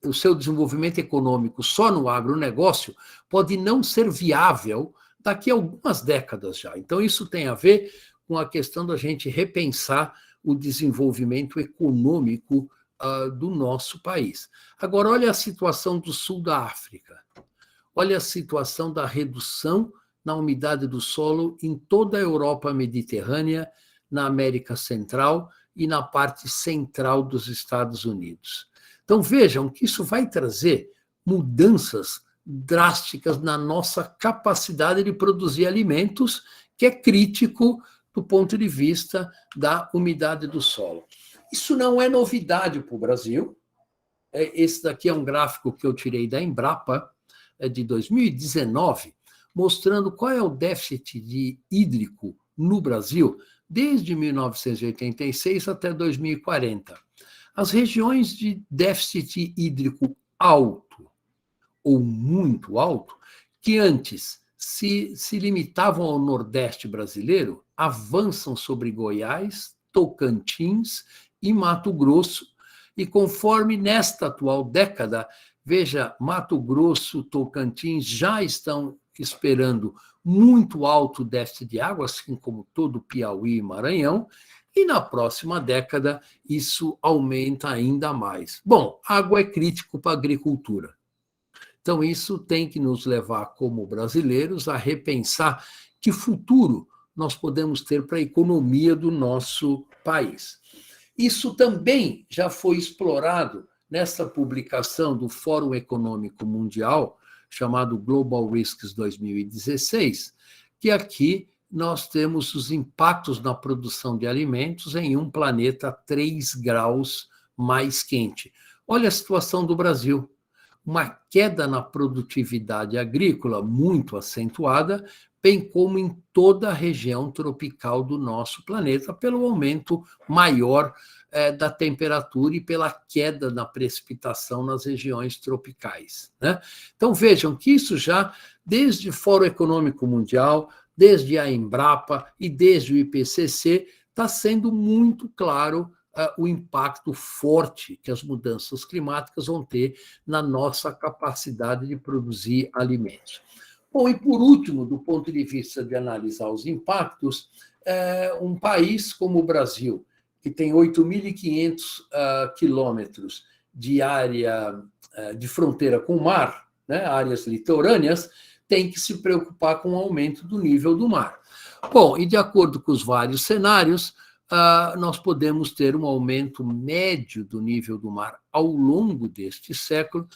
o seu desenvolvimento econômico só no agronegócio pode não ser viável daqui a algumas décadas já. Então, isso tem a ver com a questão da gente repensar o desenvolvimento econômico do nosso país. Agora, olha a situação do sul da África. Olha a situação da redução na umidade do solo em toda a Europa mediterrânea, na América Central e na parte central dos Estados Unidos. Então, vejam que isso vai trazer mudanças drásticas na nossa capacidade de produzir alimentos, que é crítico do ponto de vista da umidade do solo. Isso não é novidade para o Brasil. Esse daqui é um gráfico que eu tirei da Embrapa, de 2019, mostrando qual é o déficit hídrico no Brasil desde 1986 até 2040. As regiões de déficit hídrico alto ou muito alto, que antes se limitavam ao Nordeste brasileiro, avançam sobre Goiás, Tocantins e Mato Grosso, e conforme nesta atual década, veja, Mato Grosso, Tocantins já estão esperando muito alto déficit de água, assim como todo Piauí e Maranhão, e na próxima década isso aumenta ainda mais. Bom, água é crítico para a agricultura. Então, isso tem que nos levar, como brasileiros, a repensar que futuro nós podemos ter para a economia do nosso país. Isso também já foi explorado nessa publicação do Fórum Econômico Mundial, chamado Global Risks 2016, que aqui nós temos os impactos na produção de alimentos em um planeta 3 graus mais quente. Olha a situação do Brasil. Uma queda na produtividade agrícola muito acentuada, bem como em toda a região tropical do nosso planeta, pelo aumento maior da temperatura e pela queda na precipitação nas regiões tropicais, né? Então, vejam que isso já, desde o Fórum Econômico Mundial, desde a Embrapa e desde o IPCC, está sendo muito claro o impacto forte que as mudanças climáticas vão ter na nossa capacidade de produzir alimentos. Bom, e por último, do ponto de vista de analisar os impactos, um país como o Brasil, que tem 8.500 quilômetros de área de fronteira com o mar, né, áreas litorâneas, tem que se preocupar com o aumento do nível do mar. Bom, e de acordo com os vários cenários, nós podemos ter um aumento médio do nível do mar ao longo deste século,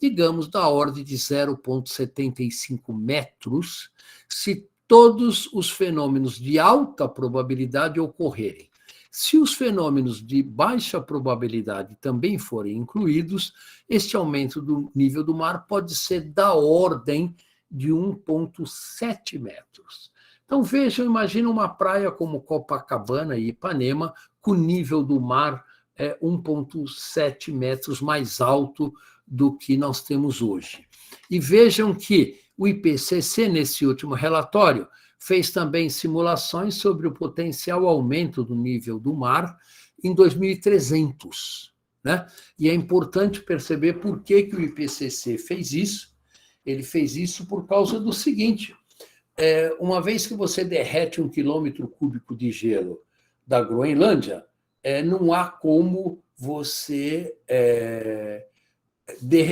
digamos, da ordem de 0,75 metros, se todos os fenômenos de alta probabilidade ocorrerem. Se os fenômenos de baixa probabilidade também forem incluídos, este aumento do nível do mar pode ser da ordem de 1,7 metros. Então, vejam, imagina uma praia como Copacabana e Ipanema, com nível do mar 1,7 metros mais alto do que nós temos hoje. E vejam que o IPCC, nesse último relatório, fez também simulações sobre o potencial aumento do nível do mar em 2300. Né? E é importante perceber por que o IPCC fez isso. Ele fez isso por causa do seguinte: uma vez que você derrete 1 quilômetro cúbico de gelo da Groenlândia, não há como você...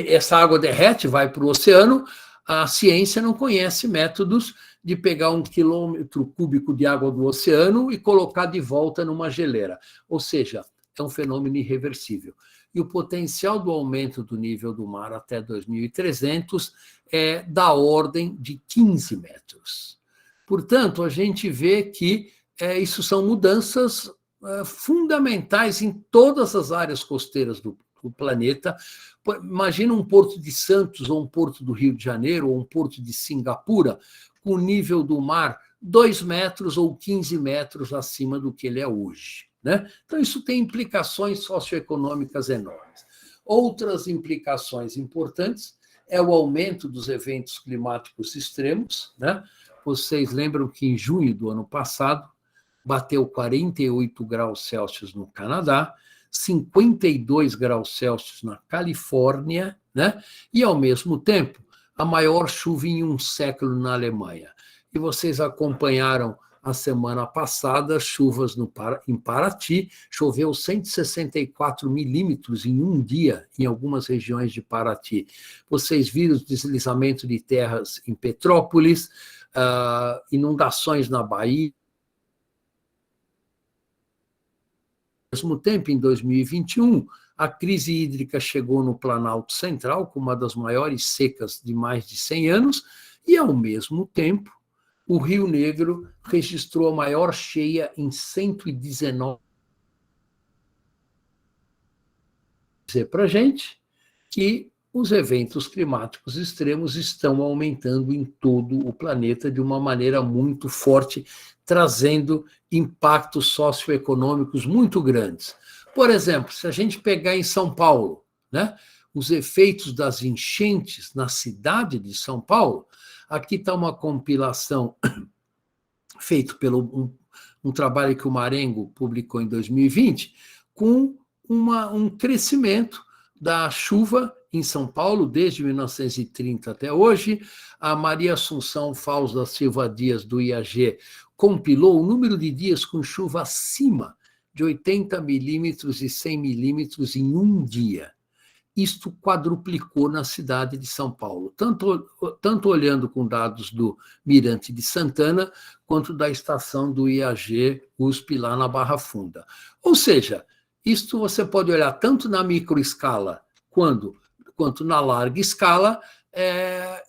essa água derrete, vai para o oceano, a ciência não conhece métodos de pegar 1 quilômetro cúbico de água do oceano e colocar de volta numa geleira. Ou seja, é um fenômeno irreversível. E o potencial do aumento do nível do mar até 2300 é da ordem de 15 metros. Portanto, a gente vê que isso são mudanças fundamentais em todas as áreas costeiras do planeta. Imagina um porto de Santos, ou um porto do Rio de Janeiro, ou um porto de Singapura, com o nível do mar 2 metros ou 15 metros acima do que ele é hoje. Né? Então, isso tem implicações socioeconômicas enormes. Outras implicações importantes é o aumento dos eventos climáticos extremos. Né? Vocês lembram que em junho do ano passado bateu 48 graus Celsius no Canadá, 52 graus Celsius na Califórnia, né? E, ao mesmo tempo, a maior chuva em um século na Alemanha. E vocês acompanharam a semana passada chuvas em Paraty, choveu 164 milímetros em um dia em algumas regiões de Paraty. Vocês viram os deslizamentos de terras em Petrópolis, inundações na Bahia. Ao mesmo tempo, em 2021, a crise hídrica chegou no Planalto Central, com uma das maiores secas de mais de 100 anos, e, ao mesmo tempo, o Rio Negro registrou a maior cheia em 119. Dizer para a gente que os eventos climáticos extremos estão aumentando em todo o planeta de uma maneira muito forte, trazendo impactos socioeconômicos muito grandes. Por exemplo, se a gente pegar em São Paulo, né, os efeitos das enchentes na cidade de São Paulo, aqui está uma compilação feita pelo um trabalho que o Marengo publicou em 2020, com um crescimento da chuva em São Paulo, desde 1930 até hoje. A Maria Assunção Faus da Silva Dias, do IAG, compilou o número de dias com chuva acima de 80 milímetros e 100 milímetros em um dia. Isto quadruplicou na cidade de São Paulo, tanto olhando com dados do Mirante de Santana, quanto da estação do IAG USP lá na Barra Funda. Ou seja, isto você pode olhar tanto na microescala quanto na larga escala.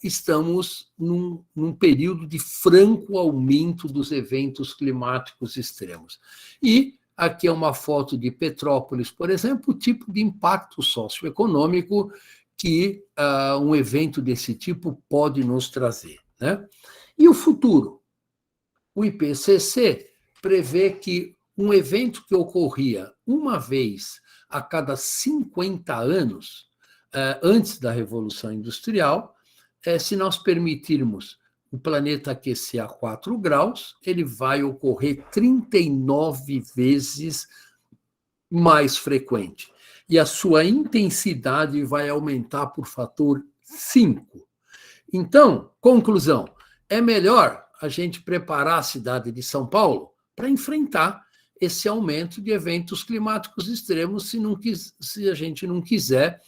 Estamos num período de franco aumento dos eventos climáticos extremos. E aqui é uma foto de Petrópolis, por exemplo, o tipo de impacto socioeconômico que um evento desse tipo pode nos trazer, né? E o futuro? O IPCC prevê que um evento que ocorria uma vez a cada 50 anos, antes da Revolução Industrial, se nós permitirmos o planeta aquecer a 4 graus, ele vai ocorrer 39 vezes mais frequente. E a sua intensidade vai aumentar por fator 5. Então, conclusão, é melhor a gente preparar a cidade de São Paulo para enfrentar esse aumento de eventos climáticos extremos se a gente não quiser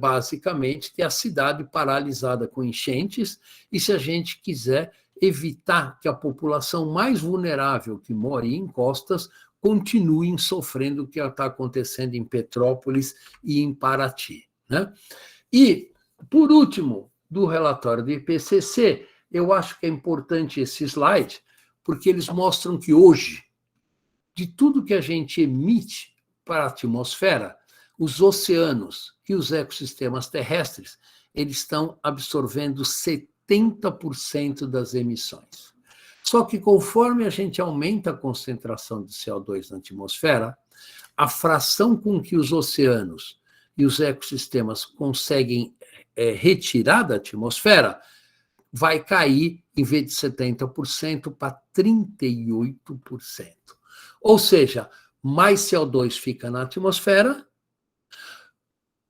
basicamente ter a cidade paralisada com enchentes, e se a gente quiser evitar que a população mais vulnerável que mora em encostas continue sofrendo o que está acontecendo em Petrópolis e em Paraty, né? E, por último, do relatório do IPCC, eu acho que é importante esse slide, porque eles mostram que hoje, de tudo que a gente emite para a atmosfera, os oceanos e os ecossistemas terrestres, eles estão absorvendo 70% das emissões. Só que conforme a gente aumenta a concentração de CO2 na atmosfera, a fração com que os oceanos e os ecossistemas conseguem retirar da atmosfera vai cair, em vez de 70%, para 38%. Ou seja, mais CO2 fica na atmosfera,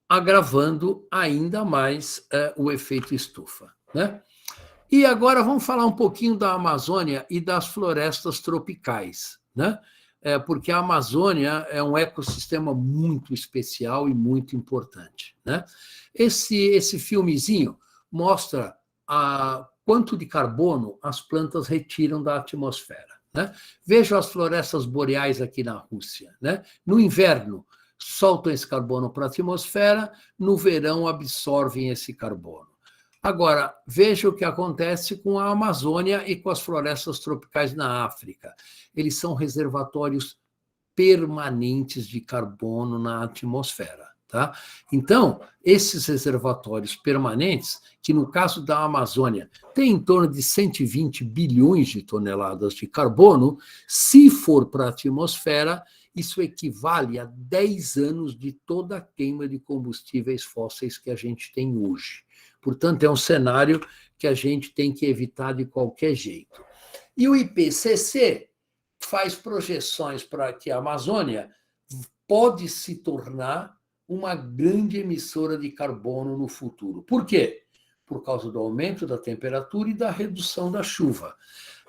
agravando ainda mais o efeito estufa, né? E agora vamos falar um pouquinho da Amazônia e das florestas tropicais, né? Porque a Amazônia é um ecossistema muito especial e muito importante, né? Esse filmezinho mostra quanto de carbono as plantas retiram da atmosfera, né? Veja as florestas boreais aqui na Rússia, né? No inverno, soltam esse carbono para a atmosfera, no verão absorvem esse carbono. Agora, veja o que acontece com a Amazônia e com as florestas tropicais na África. Eles são reservatórios permanentes de carbono na atmosfera, tá? Então, esses reservatórios permanentes, que no caso da Amazônia tem em torno de 120 bilhões de toneladas de carbono, se for para a atmosfera, isso equivale a 10 anos de toda a queima de combustíveis fósseis que a gente tem hoje. Portanto, é um cenário que a gente tem que evitar de qualquer jeito. E o IPCC faz projeções para que a Amazônia pode se tornar uma grande emissora de carbono no futuro. Por quê? Por causa do aumento da temperatura e da redução da chuva.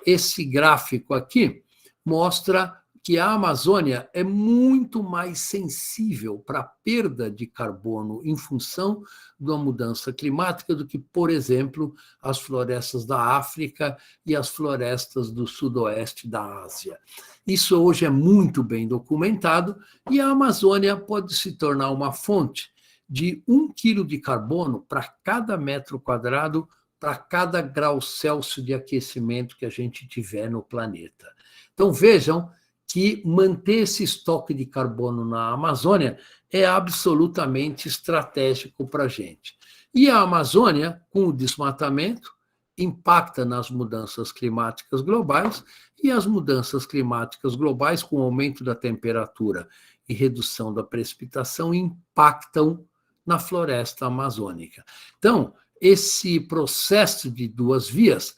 Esse gráfico aqui mostra que a Amazônia é muito mais sensível para a perda de carbono em função da mudança climática do que, por exemplo, as florestas da África e as florestas do sudoeste da Ásia. Isso hoje é muito bem documentado e a Amazônia pode se tornar uma fonte de 1 quilo de carbono para cada metro quadrado, para cada grau Celsius de aquecimento que a gente tiver no planeta. Então, vejam que manter esse estoque de carbono na Amazônia é absolutamente estratégico para a gente. E a Amazônia, com o desmatamento, impacta nas mudanças climáticas globais, e as mudanças climáticas globais, com o aumento da temperatura e redução da precipitação, impactam na floresta amazônica. Então, esse processo de duas vias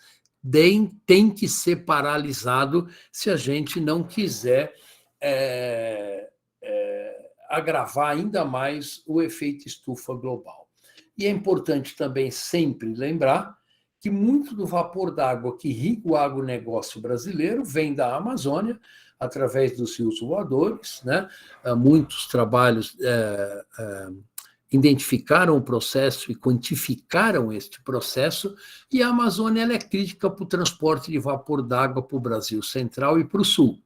tem que ser paralisado se a gente não quiser agravar ainda mais o efeito estufa global. E é importante também sempre lembrar que muito do vapor d'água que irriga o agronegócio brasileiro vem da Amazônia, através dos rios voadores, né? Muitos trabalhos identificaram o processo e quantificaram este processo, e a Amazônia ela é crítica para o transporte de vapor d'água para o Brasil Central e para o Sul.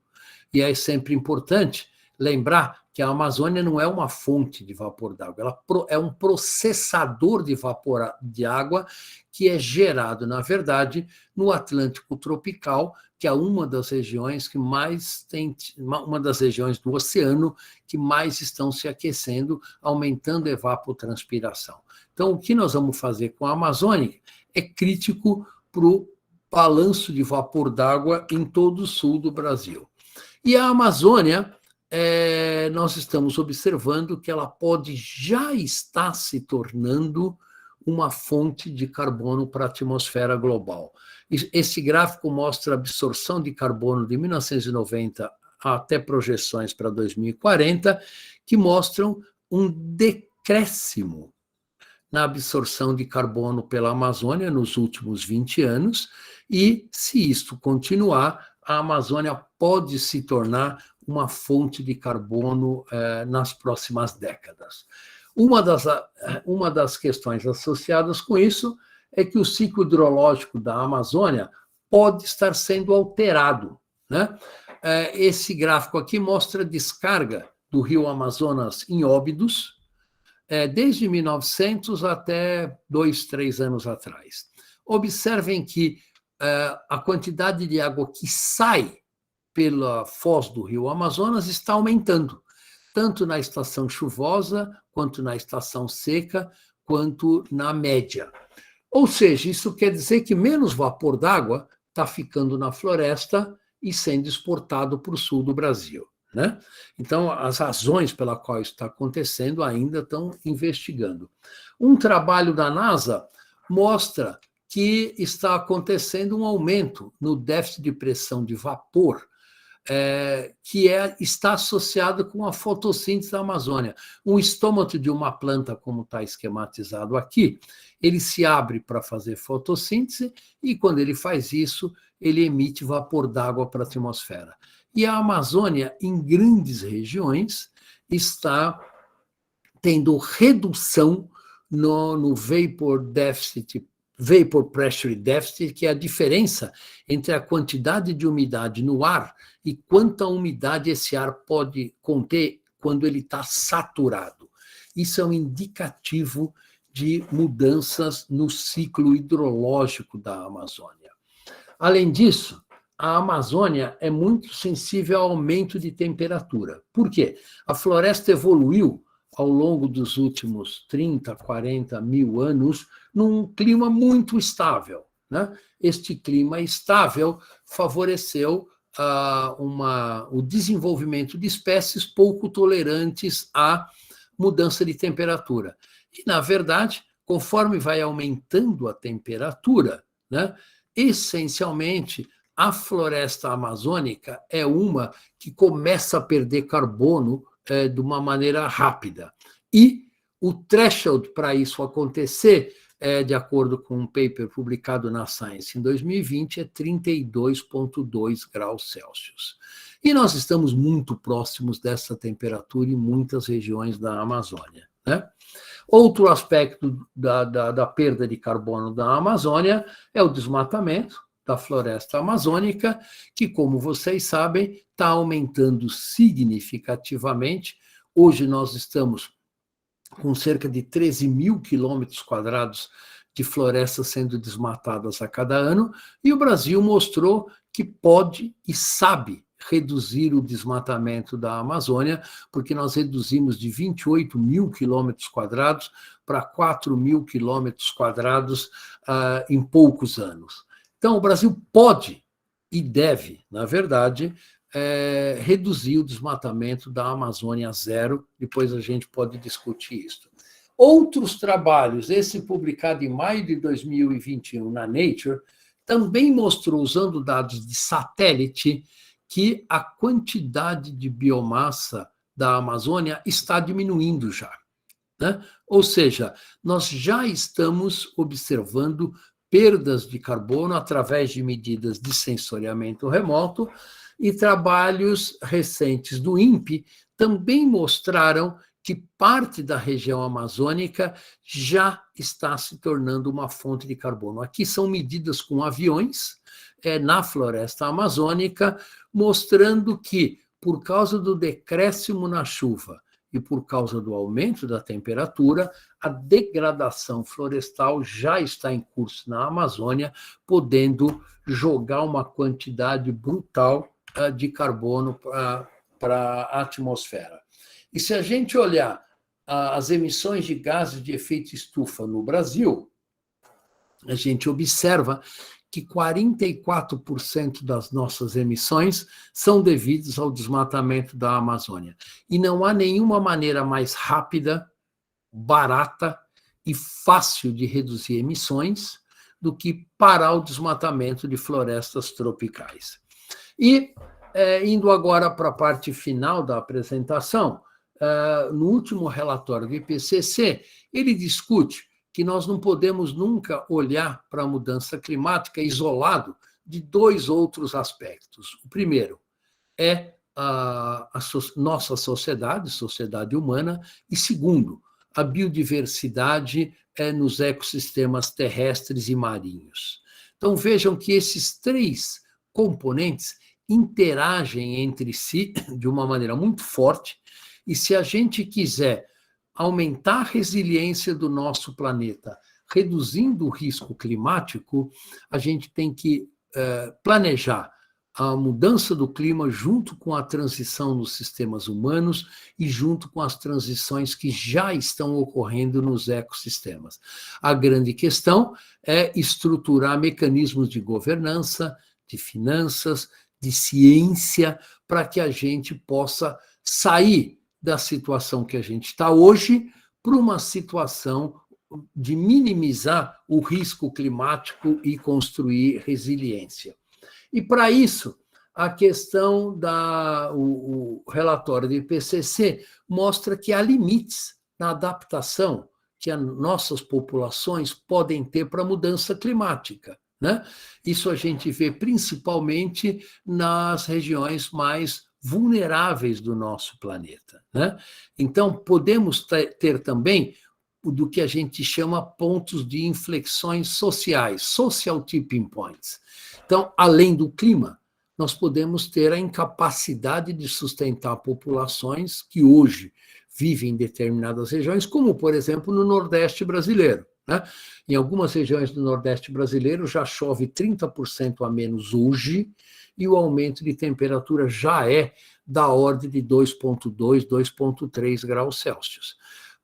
E é sempre importante lembrar que a Amazônia não é uma fonte de vapor d'água, ela é um processador de vapor de água que é gerado, na verdade, no Atlântico tropical, que é uma das regiões que mais tem, uma das regiões do oceano que mais estão se aquecendo, aumentando a evapotranspiração. Então, o que nós vamos fazer com a Amazônia é crítico para o balanço de vapor d'água em todo o sul do Brasil. E a Amazônia, nós estamos observando que ela pode já estar se tornando uma fonte de carbono para a atmosfera global. Esse gráfico mostra a absorção de carbono de 1990 até projeções para 2040, que mostram um decréscimo na absorção de carbono pela Amazônia nos últimos 20 anos, e, se isto continuar, a Amazônia pode se tornar uma fonte de carbono nas próximas décadas. Uma das questões associadas com isso é que o ciclo hidrológico da Amazônia pode estar sendo alterado, né? Esse gráfico aqui mostra a descarga do rio Amazonas em Óbidos, desde 1900 até 2, 3 anos atrás. Observem que a quantidade de água que sai pela foz do rio Amazonas está aumentando, tanto na estação chuvosa, quanto na estação seca, quanto na média. Ou seja, isso quer dizer que menos vapor d'água está ficando na floresta e sendo exportado para o sul do Brasil, né? Então, as razões pela qual isso está acontecendo ainda estão investigando. Um trabalho da NASA mostra que está acontecendo um aumento no déficit de pressão de vapor, que está associado com a fotossíntese da Amazônia. Um estômago de uma planta, como está esquematizado aqui, ele se abre para fazer fotossíntese e, quando ele faz isso, ele emite vapor d'água para a atmosfera. E a Amazônia, em grandes regiões, está tendo redução no vapor pressure deficit, que é a diferença entre a quantidade de umidade no ar e quanta umidade esse ar pode conter quando ele está saturado. Isso é um indicativo de mudanças no ciclo hidrológico da Amazônia. Além disso, a Amazônia é muito sensível ao aumento de temperatura. Por quê? A floresta evoluiu ao longo dos últimos 30, 40 mil anos num clima muito estável, né? Este clima estável favoreceu o desenvolvimento de espécies pouco tolerantes à mudança de temperatura. E, na verdade, conforme vai aumentando a temperatura, né, essencialmente, a floresta amazônica é uma que começa a perder carbono de uma maneira rápida. E o threshold para isso acontecer, de acordo com um paper publicado na Science em 2020, é 32,2 graus Celsius. E nós estamos muito próximos dessa temperatura em muitas regiões da Amazônia, né? Outro aspecto da perda de carbono da Amazônia é o desmatamento da floresta amazônica, que, como vocês sabem, está aumentando significativamente. Hoje nós estamos com cerca de 13 mil quilômetros quadrados de florestas sendo desmatadas a cada ano, e o Brasil mostrou que pode e sabe reduzir o desmatamento da Amazônia, porque nós reduzimos de 28 mil quilômetros quadrados para 4 mil quilômetros quadrados em poucos anos. Então, o Brasil pode e deve, na verdade, reduzir o desmatamento da Amazônia a zero. Depois a gente pode discutir isso. Outros trabalhos, esse publicado em maio de 2021 na Nature, também mostrou, usando dados de satélite, que a quantidade de biomassa da Amazônia está diminuindo já, né? Ou seja, nós já estamos observando perdas de carbono através de medidas de sensoriamento remoto, e trabalhos recentes do INPE também mostraram que parte da região amazônica já está se tornando uma fonte de carbono. Aqui são medidas com aviões na floresta amazônica, mostrando que, por causa do decréscimo na chuva e por causa do aumento da temperatura, a degradação florestal já está em curso na Amazônia, podendo jogar uma quantidade brutal de carbono para a atmosfera. E se a gente olhar as emissões de gases de efeito estufa no Brasil, a gente observa que 44% das nossas emissões são devidas ao desmatamento da Amazônia. E não há nenhuma maneira mais rápida, barata e fácil de reduzir emissões do que parar o desmatamento de florestas tropicais. E, indo agora para a parte final da apresentação, no último relatório do IPCC, ele discute que nós não podemos nunca olhar para a mudança climática isolado de dois outros aspectos. O primeiro é a nossa sociedade humana, e segundo, a biodiversidade nos ecossistemas terrestres e marinhos. Então, vejam que esses três componentes interagem entre si de uma maneira muito forte, e se a gente quiser aumentar a resiliência do nosso planeta, reduzindo o risco climático, a gente tem que planejar a mudança do clima junto com a transição nos sistemas humanos e junto com as transições que já estão ocorrendo nos ecossistemas. A grande questão é estruturar mecanismos de governança, de finanças, de ciência, para que a gente possa sair da situação que a gente está hoje para uma situação de minimizar o risco climático e construir resiliência. E, para isso, a questão o relatório do IPCC mostra que há limites na adaptação que as nossas populações podem ter para a mudança climática, né? Isso a gente vê principalmente nas regiões mais vulneráveis do nosso planeta, né? Então, podemos ter também do que a gente chama pontos de inflexões sociais, social tipping points. Então, além do clima, nós podemos ter a incapacidade de sustentar populações que hoje vivem em determinadas regiões, como, por exemplo, no Nordeste brasileiro, né? Em algumas regiões do Nordeste brasileiro já chove 30% a menos hoje, e o aumento de temperatura já é da ordem de 2,2, 2,3 graus Celsius.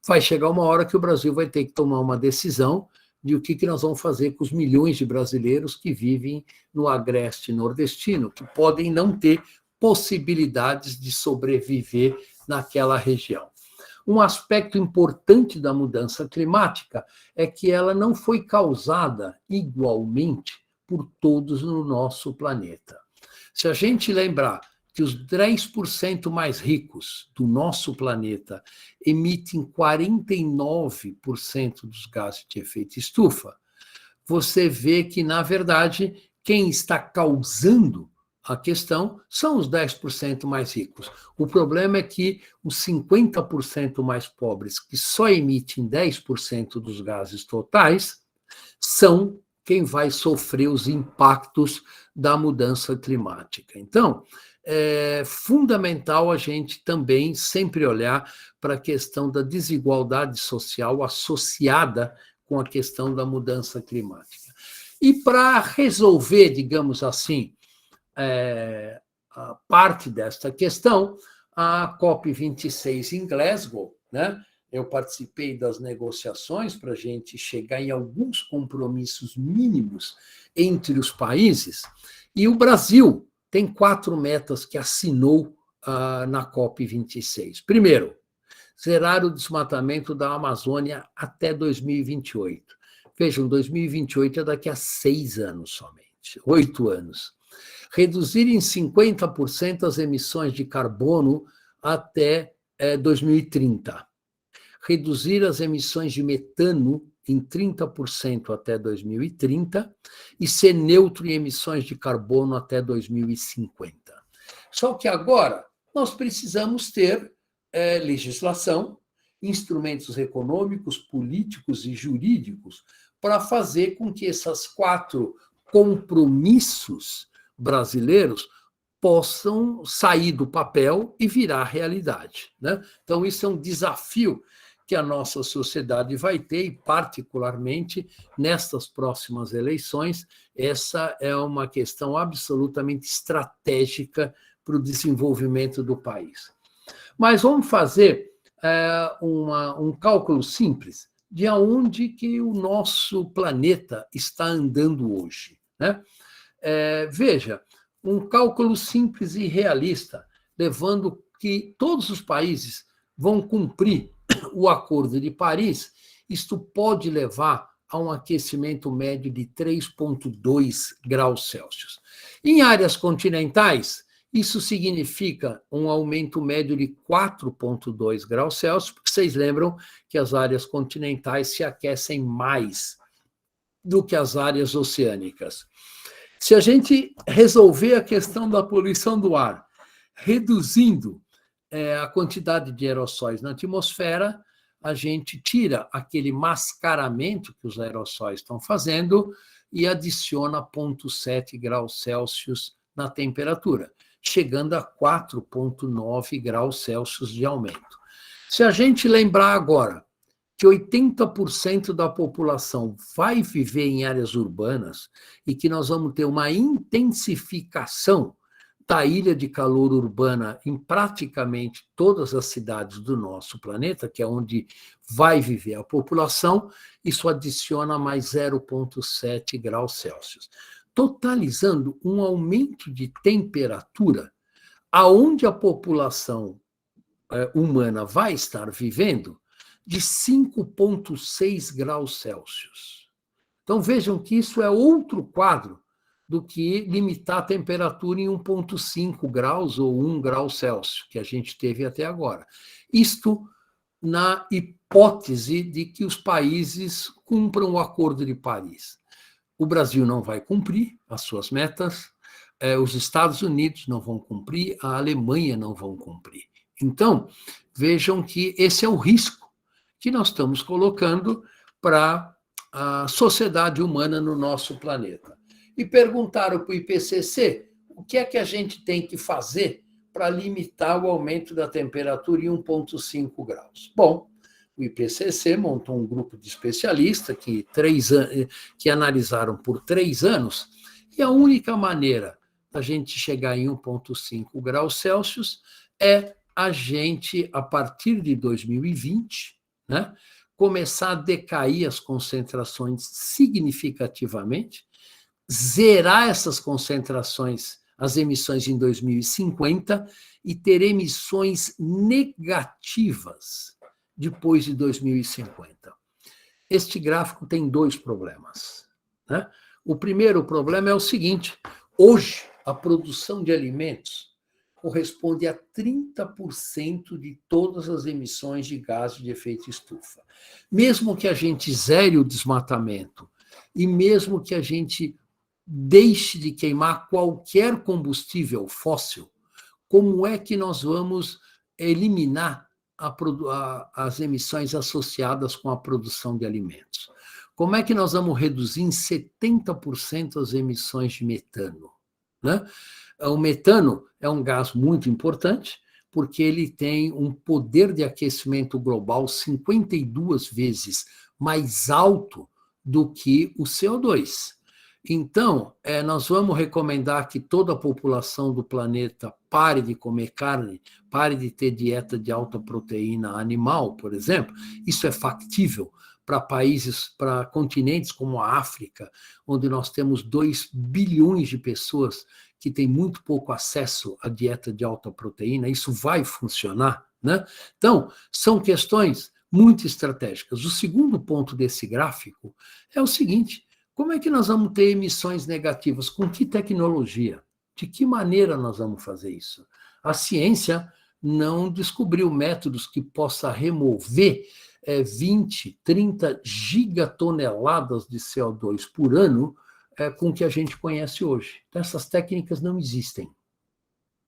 Vai chegar uma hora que o Brasil vai ter que tomar uma decisão de o que nós vamos fazer com os milhões de brasileiros que vivem no agreste nordestino, que podem não ter possibilidades de sobreviver naquela região. Um aspecto importante da mudança climática é que ela não foi causada igualmente por todos no nosso planeta. Se a gente lembrar que os 10% mais ricos do nosso planeta emitem 49% dos gases de efeito estufa, você vê que, na verdade, quem está causando a questão são os 10% mais ricos. O problema é que os 50% mais pobres, que só emitem 10% dos gases totais, são quem vai sofrer os impactos da mudança climática. Então, é fundamental a gente também sempre olhar para a questão da desigualdade social associada com a questão da mudança climática. E para resolver, digamos assim, a parte desta questão, a COP26 em Glasgow, né? Eu participei das negociações para a gente chegar em alguns compromissos mínimos entre os países, e o Brasil tem 4 metas que assinou na COP26. Primeiro, zerar o desmatamento da Amazônia até 2028. Vejam, 2028 é daqui a 6 anos somente, 8 anos. Reduzir em 50% as emissões de carbono até 2030. reduzir as emissões de metano em 30% até 2030 e ser neutro em emissões de carbono até 2050. Só que agora nós precisamos ter legislação, instrumentos econômicos, políticos e jurídicos para fazer com que esses 4 compromissos brasileiros possam sair do papel e virar realidade, né? Então, isso é um desafio que a nossa sociedade vai ter, e particularmente nestas próximas eleições, essa é uma questão absolutamente estratégica para o desenvolvimento do país. Mas vamos fazer um cálculo simples de aonde que o nosso planeta está andando hoje, né? Veja, um cálculo simples e realista, levando que todos os países vão cumprir o Acordo de Paris, isto pode levar a um aquecimento médio de 3,2 graus Celsius. Em áreas continentais, isso significa um aumento médio de 4,2 graus Celsius, porque vocês lembram que as áreas continentais se aquecem mais do que as áreas oceânicas. Se a gente resolver a questão da poluição do ar, reduzindo a quantidade de aerossóis na atmosfera, a gente tira aquele mascaramento que os aerossóis estão fazendo e adiciona 0,7 graus Celsius na temperatura, chegando a 4,9 graus Celsius de aumento. Se a gente lembrar agora que 80% da população vai viver em áreas urbanas e que nós vamos ter uma intensificação da ilha de calor urbana em praticamente todas as cidades do nosso planeta, que é onde vai viver a população, isso adiciona mais 0,7 graus Celsius, totalizando um aumento de temperatura aonde a população humana vai estar vivendo de 5,6 graus Celsius. Então, vejam que isso é outro quadro do que limitar a temperatura em 1,5 graus ou 1 grau Celsius, que a gente teve até agora. Isto na hipótese de que os países cumpram o Acordo de Paris. O Brasil não vai cumprir as suas metas, os Estados Unidos não vão cumprir, a Alemanha não vão cumprir. Então, vejam que esse é o risco que nós estamos colocando para a sociedade humana no nosso planeta. E perguntaram para o IPCC o que é que a gente tem que fazer para limitar o aumento da temperatura em 1,5 graus. Bom, o IPCC montou um grupo de especialistas que analisaram por 3 anos, e a única maneira da gente chegar em 1,5 graus Celsius é a gente, a partir de 2020, né, começar a decair as concentrações significativamente, zerar essas concentrações, as emissões em 2050 e ter emissões negativas depois de 2050. Este gráfico tem 2 problemas, né? O primeiro problema é o seguinte: hoje a produção de alimentos corresponde a 30% de todas as emissões de gases de efeito estufa. Mesmo que a gente zere o desmatamento e mesmo que a gente deixe de queimar qualquer combustível fóssil, como é que nós vamos eliminar as emissões associadas com a produção de alimentos? Como é que nós vamos reduzir em 70% as emissões de metano, né? O metano é um gás muito importante, porque ele tem um poder de aquecimento global 52 vezes mais alto do que o CO2. Então, nós vamos recomendar que toda a população do planeta pare de comer carne, pare de ter dieta de alta proteína animal, por exemplo. Isso é factível para países, para continentes como a África, onde nós temos 2 bilhões de pessoas que têm muito pouco acesso à dieta de alta proteína. Isso vai funcionar, né? Então, são questões muito estratégicas. O segundo ponto desse gráfico é o seguinte: como é que nós vamos ter emissões negativas? Com que tecnologia? De que maneira nós vamos fazer isso? A ciência não descobriu métodos que possa remover 20, 30 gigatoneladas de CO2 por ano com o que a gente conhece hoje. Então, essas técnicas não existem.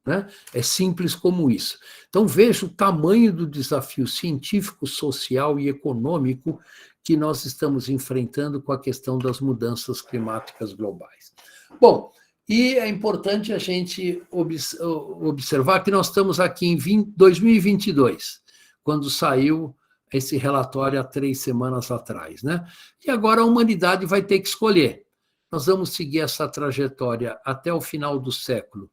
Né? É simples como isso. Então, veja o tamanho do desafio científico, social e econômico que nós estamos enfrentando com a questão das mudanças climáticas globais. Bom, e é importante a gente observar que nós estamos aqui em 2022, quando saiu esse relatório há 3 semanas atrás, né? E agora a humanidade vai ter que escolher. Nós vamos seguir essa trajetória até o final do século,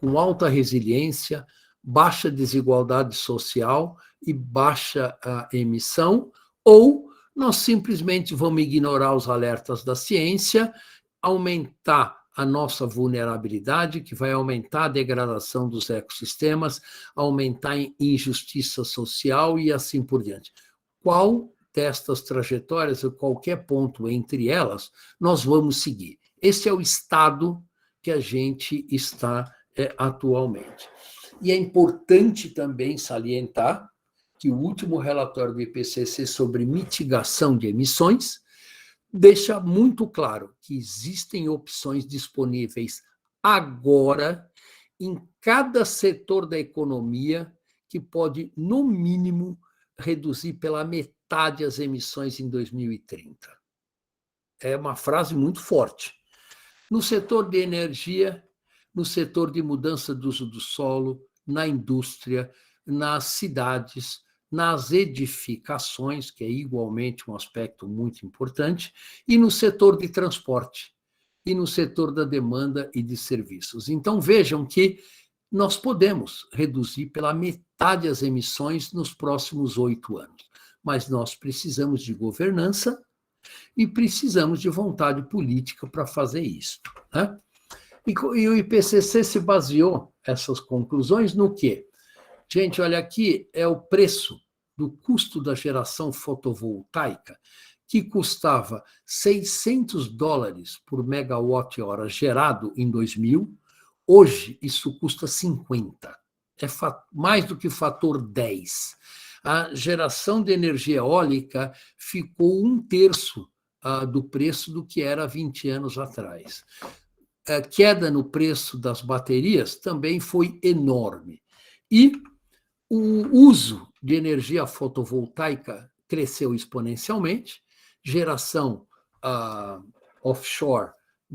com alta resiliência, baixa desigualdade social e baixa emissão, ou nós simplesmente vamos ignorar os alertas da ciência, aumentar a nossa vulnerabilidade, que vai aumentar a degradação dos ecossistemas, aumentar a injustiça social e assim por diante. Qual destas trajetórias, ou qualquer ponto entre elas, nós vamos seguir? Esse é o estado que a gente está atualmente. E é importante também salientar que o último relatório do IPCC sobre mitigação de emissões deixa muito claro que existem opções disponíveis agora em cada setor da economia que pode, no mínimo, reduzir pela metade as emissões em 2030. É uma frase muito forte. No setor de energia, no setor de mudança do uso do solo, na indústria, nas cidades, nas edificações, que é igualmente um aspecto muito importante, e no setor de transporte, e no setor da demanda e de serviços. Então, vejam que nós podemos reduzir pela metade as emissões nos próximos 8 anos, mas nós precisamos de governança e precisamos de vontade política para fazer isso, né? E o IPCC se baseou essas conclusões no quê? Gente, olha, aqui é o preço do custo da geração fotovoltaica, que custava $600 por megawatt-hora gerado em 2000. Hoje, isso custa 50. É mais do que fator 10. A geração de energia eólica ficou 1/3 do preço do que era há 20 anos atrás. A queda no preço das baterias também foi enorme. E o uso de energia fotovoltaica cresceu exponencialmente, geração offshore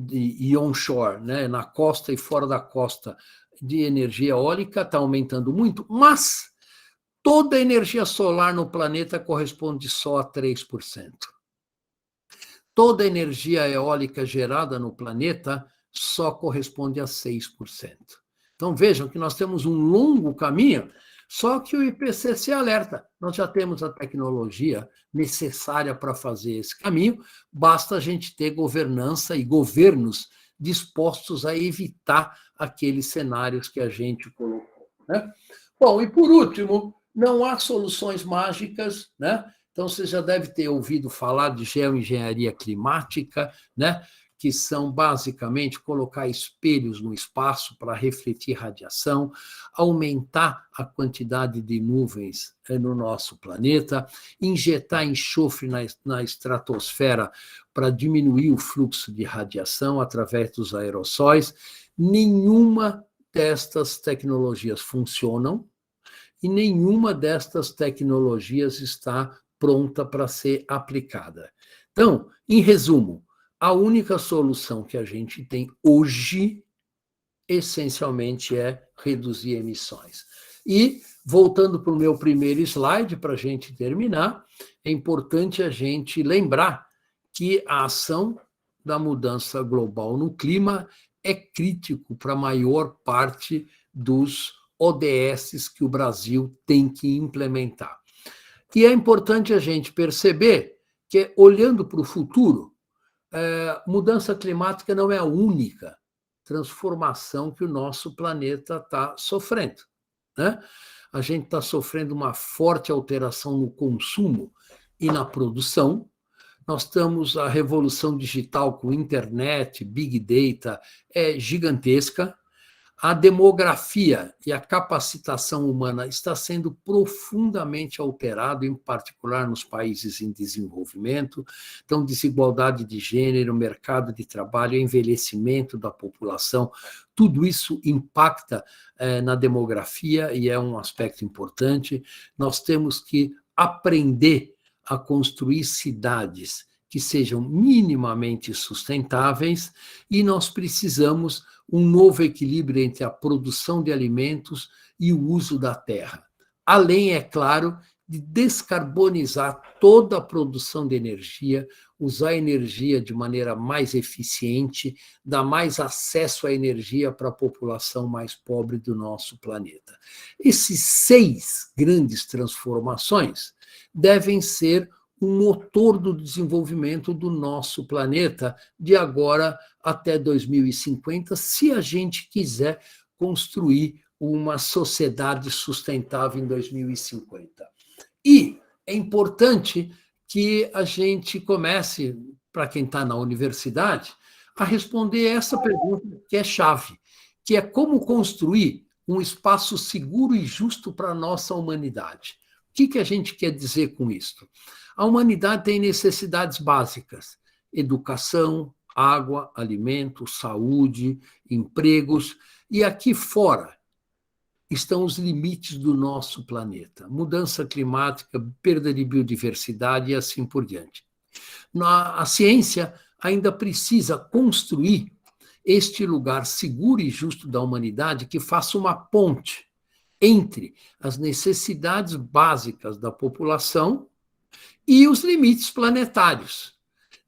e onshore, né, na costa e fora da costa, de energia eólica está aumentando muito, mas toda a energia solar no planeta corresponde só a 3%. Toda a energia eólica gerada no planeta só corresponde a 6%. Então, vejam que nós temos um longo caminho, só que o IPCC alerta. Nós já temos a tecnologia necessária para fazer esse caminho, basta a gente ter governança e governos dispostos a evitar aqueles cenários que a gente colocou, né? Bom, e por último, não há soluções mágicas, né? Então, você já deve ter ouvido falar de geoengenharia climática, né? Que são basicamente colocar espelhos no espaço para refletir radiação, aumentar a quantidade de nuvens no nosso planeta, injetar enxofre na estratosfera para diminuir o fluxo de radiação através dos aerossóis. Nenhuma destas tecnologias funcionam e nenhuma destas tecnologias está pronta para ser aplicada. Então, em resumo, a única solução que a gente tem hoje, essencialmente, é reduzir emissões. E, voltando para o meu primeiro slide, para a gente terminar, é importante a gente lembrar que a ação da mudança global no clima é crítico para a maior parte dos ODS que o Brasil tem que implementar. E é importante a gente perceber que, olhando para o futuro, mudança climática não é a única transformação que o nosso planeta está sofrendo, né? A gente está sofrendo uma forte alteração no consumo e na produção. Nós estamos, a revolução digital com internet, big data, é gigantesca. A demografia e a capacitação humana está sendo profundamente alterado, em particular nos países em desenvolvimento. Então, desigualdade de gênero, mercado de trabalho, envelhecimento da população, tudo isso impacta na demografia e é um aspecto importante. Nós temos que aprender a construir cidades que sejam minimamente sustentáveis e nós precisamos um novo equilíbrio entre a produção de alimentos e o uso da terra. Além, é claro, de descarbonizar toda a produção de energia, usar a energia de maneira mais eficiente, dar mais acesso à energia para a população mais pobre do nosso planeta. Esses 6 grandes transformações devem ser um motor do desenvolvimento do nosso planeta de agora até 2050, se a gente quiser construir uma sociedade sustentável em 2050. E é importante que a gente comece, para quem está na universidade, a responder essa pergunta que é chave, que é como construir um espaço seguro e justo para a nossa humanidade. O que a gente quer dizer com isso? A humanidade tem necessidades básicas: educação, água, alimento, saúde, empregos, e aqui fora estão os limites do nosso planeta: mudança climática, perda de biodiversidade e assim por diante. A ciência ainda precisa construir este lugar seguro e justo da humanidade que faça uma ponte entre as necessidades básicas da população e os limites planetários.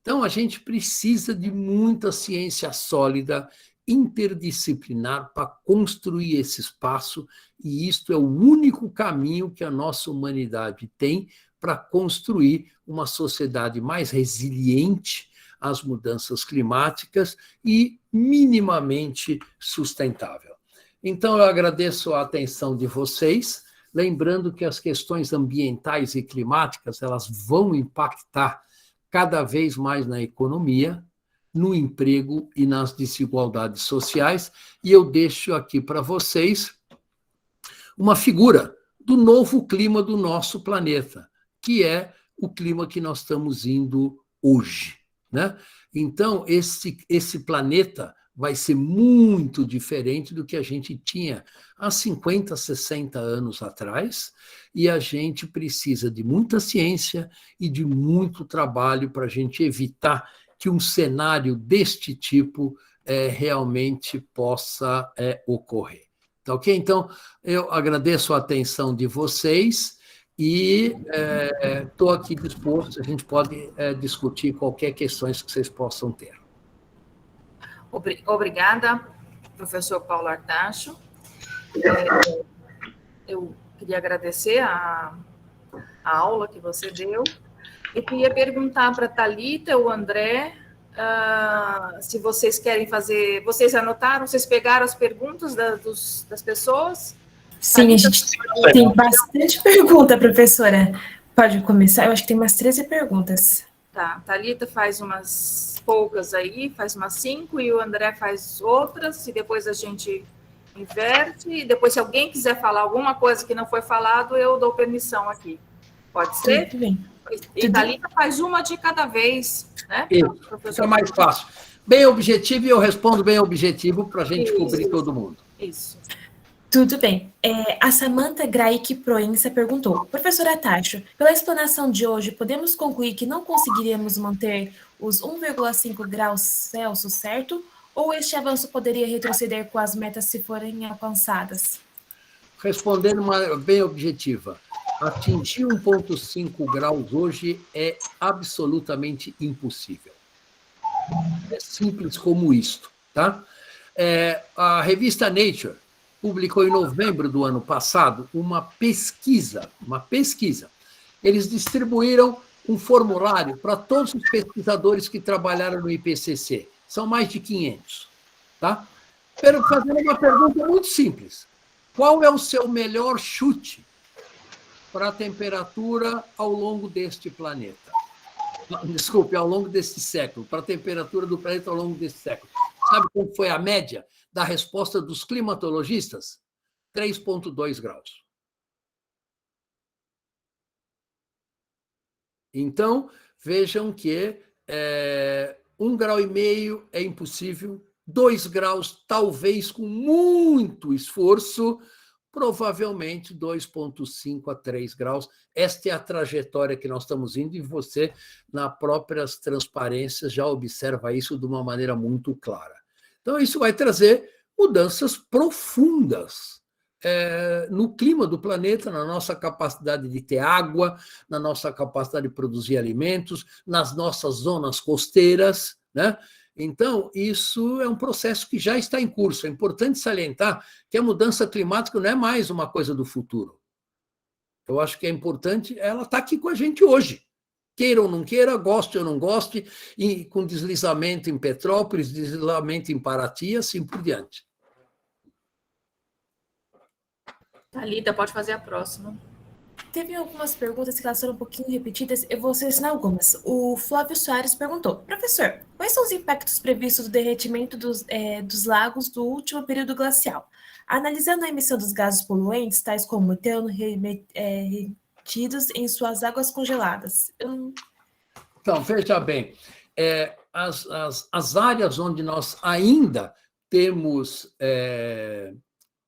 Então, a gente precisa de muita ciência sólida, interdisciplinar, para construir esse espaço, e isto é o único caminho que a nossa humanidade tem para construir uma sociedade mais resiliente às mudanças climáticas e minimamente sustentável. Então, eu agradeço a atenção de vocês, lembrando que as questões ambientais e climáticas elas vão impactar cada vez mais na economia, no emprego e nas desigualdades sociais, e eu deixo aqui para vocês uma figura do novo clima do nosso planeta, que é o clima que nós estamos indo hoje, né? Então, esse planeta vai ser muito diferente do que a gente tinha há 50, 60 anos atrás, e a gente precisa de muita ciência e de muito trabalho para a gente evitar que um cenário deste tipo realmente possa ocorrer. Tá ok? Então, eu agradeço a atenção de vocês e estou aqui disposto, a gente pode discutir qualquer questões que vocês possam ter. Obrigada, professor Paulo Artacho. Eu queria agradecer a aula que você deu. Eu queria perguntar para a Thalita ou o André se vocês querem fazer... Vocês anotaram? Vocês pegaram as perguntas das pessoas? Sim, Thalita, a gente tem bastante pergunta, professora. Pode começar? Eu acho que tem umas 13 perguntas. Tá, Thalita faz umas poucas aí, faz umas 5, e o André faz outras, e depois a gente inverte, e depois se alguém quiser falar alguma coisa que não foi falado, eu dou permissão aqui. Pode ser? Tudo bem. E Thalita faz uma de cada vez, né? Isso, fica mais fácil. Bem objetivo, e eu respondo bem objetivo para a gente cobrir todo mundo. Isso. Tudo bem. A Samantha Graik Proença perguntou: professora Tacho, pela explanação de hoje, podemos concluir que não conseguiríamos manter os 1,5 graus Celsius, certo? Ou este avanço poderia retroceder com as metas se forem alcançadas? Respondendo bem objetiva, atingir 1,5 graus hoje é absolutamente impossível. É simples como isto, tá? A revista Nature publicou em novembro do ano passado uma pesquisa. Eles distribuíram um formulário para todos os pesquisadores que trabalharam no IPCC. São mais de 500. Tá? Fazendo uma pergunta muito simples. Qual é o seu melhor chute para a temperatura ao longo deste planeta? Desculpe, ao longo deste século, para a temperatura do planeta ao longo deste século. Sabe qual foi a média da resposta dos climatologistas? 3,2 graus. Então, vejam que 1,5 grau é impossível, 2 graus, talvez com muito esforço, provavelmente 2,5 a 3 graus. Esta é a trajetória que nós estamos indo, e você, nas próprias transparências, já observa isso de uma maneira muito clara. Então, isso vai trazer mudanças profundas no clima do planeta, na nossa capacidade de ter água, na nossa capacidade de produzir alimentos, nas nossas zonas costeiras, né? Então, isso é um processo que já está em curso. É importante salientar que a mudança climática não é mais uma coisa do futuro. Eu acho que é importante, ela está aqui com a gente hoje. Queira ou não queira, goste ou não goste, e com deslizamento em Petrópolis, deslizamento em Paraty, assim por diante. Thalita, pode fazer a próxima. Teve algumas perguntas que elas foram um pouquinho repetidas, eu vou selecionar algumas. O Flávio Soares perguntou: professor, quais são os impactos previstos do derretimento dos lagos do último período glacial? Analisando a emissão dos gases poluentes, tais como metano, retidos em suas águas congeladas. Então, veja bem, as áreas onde nós ainda temos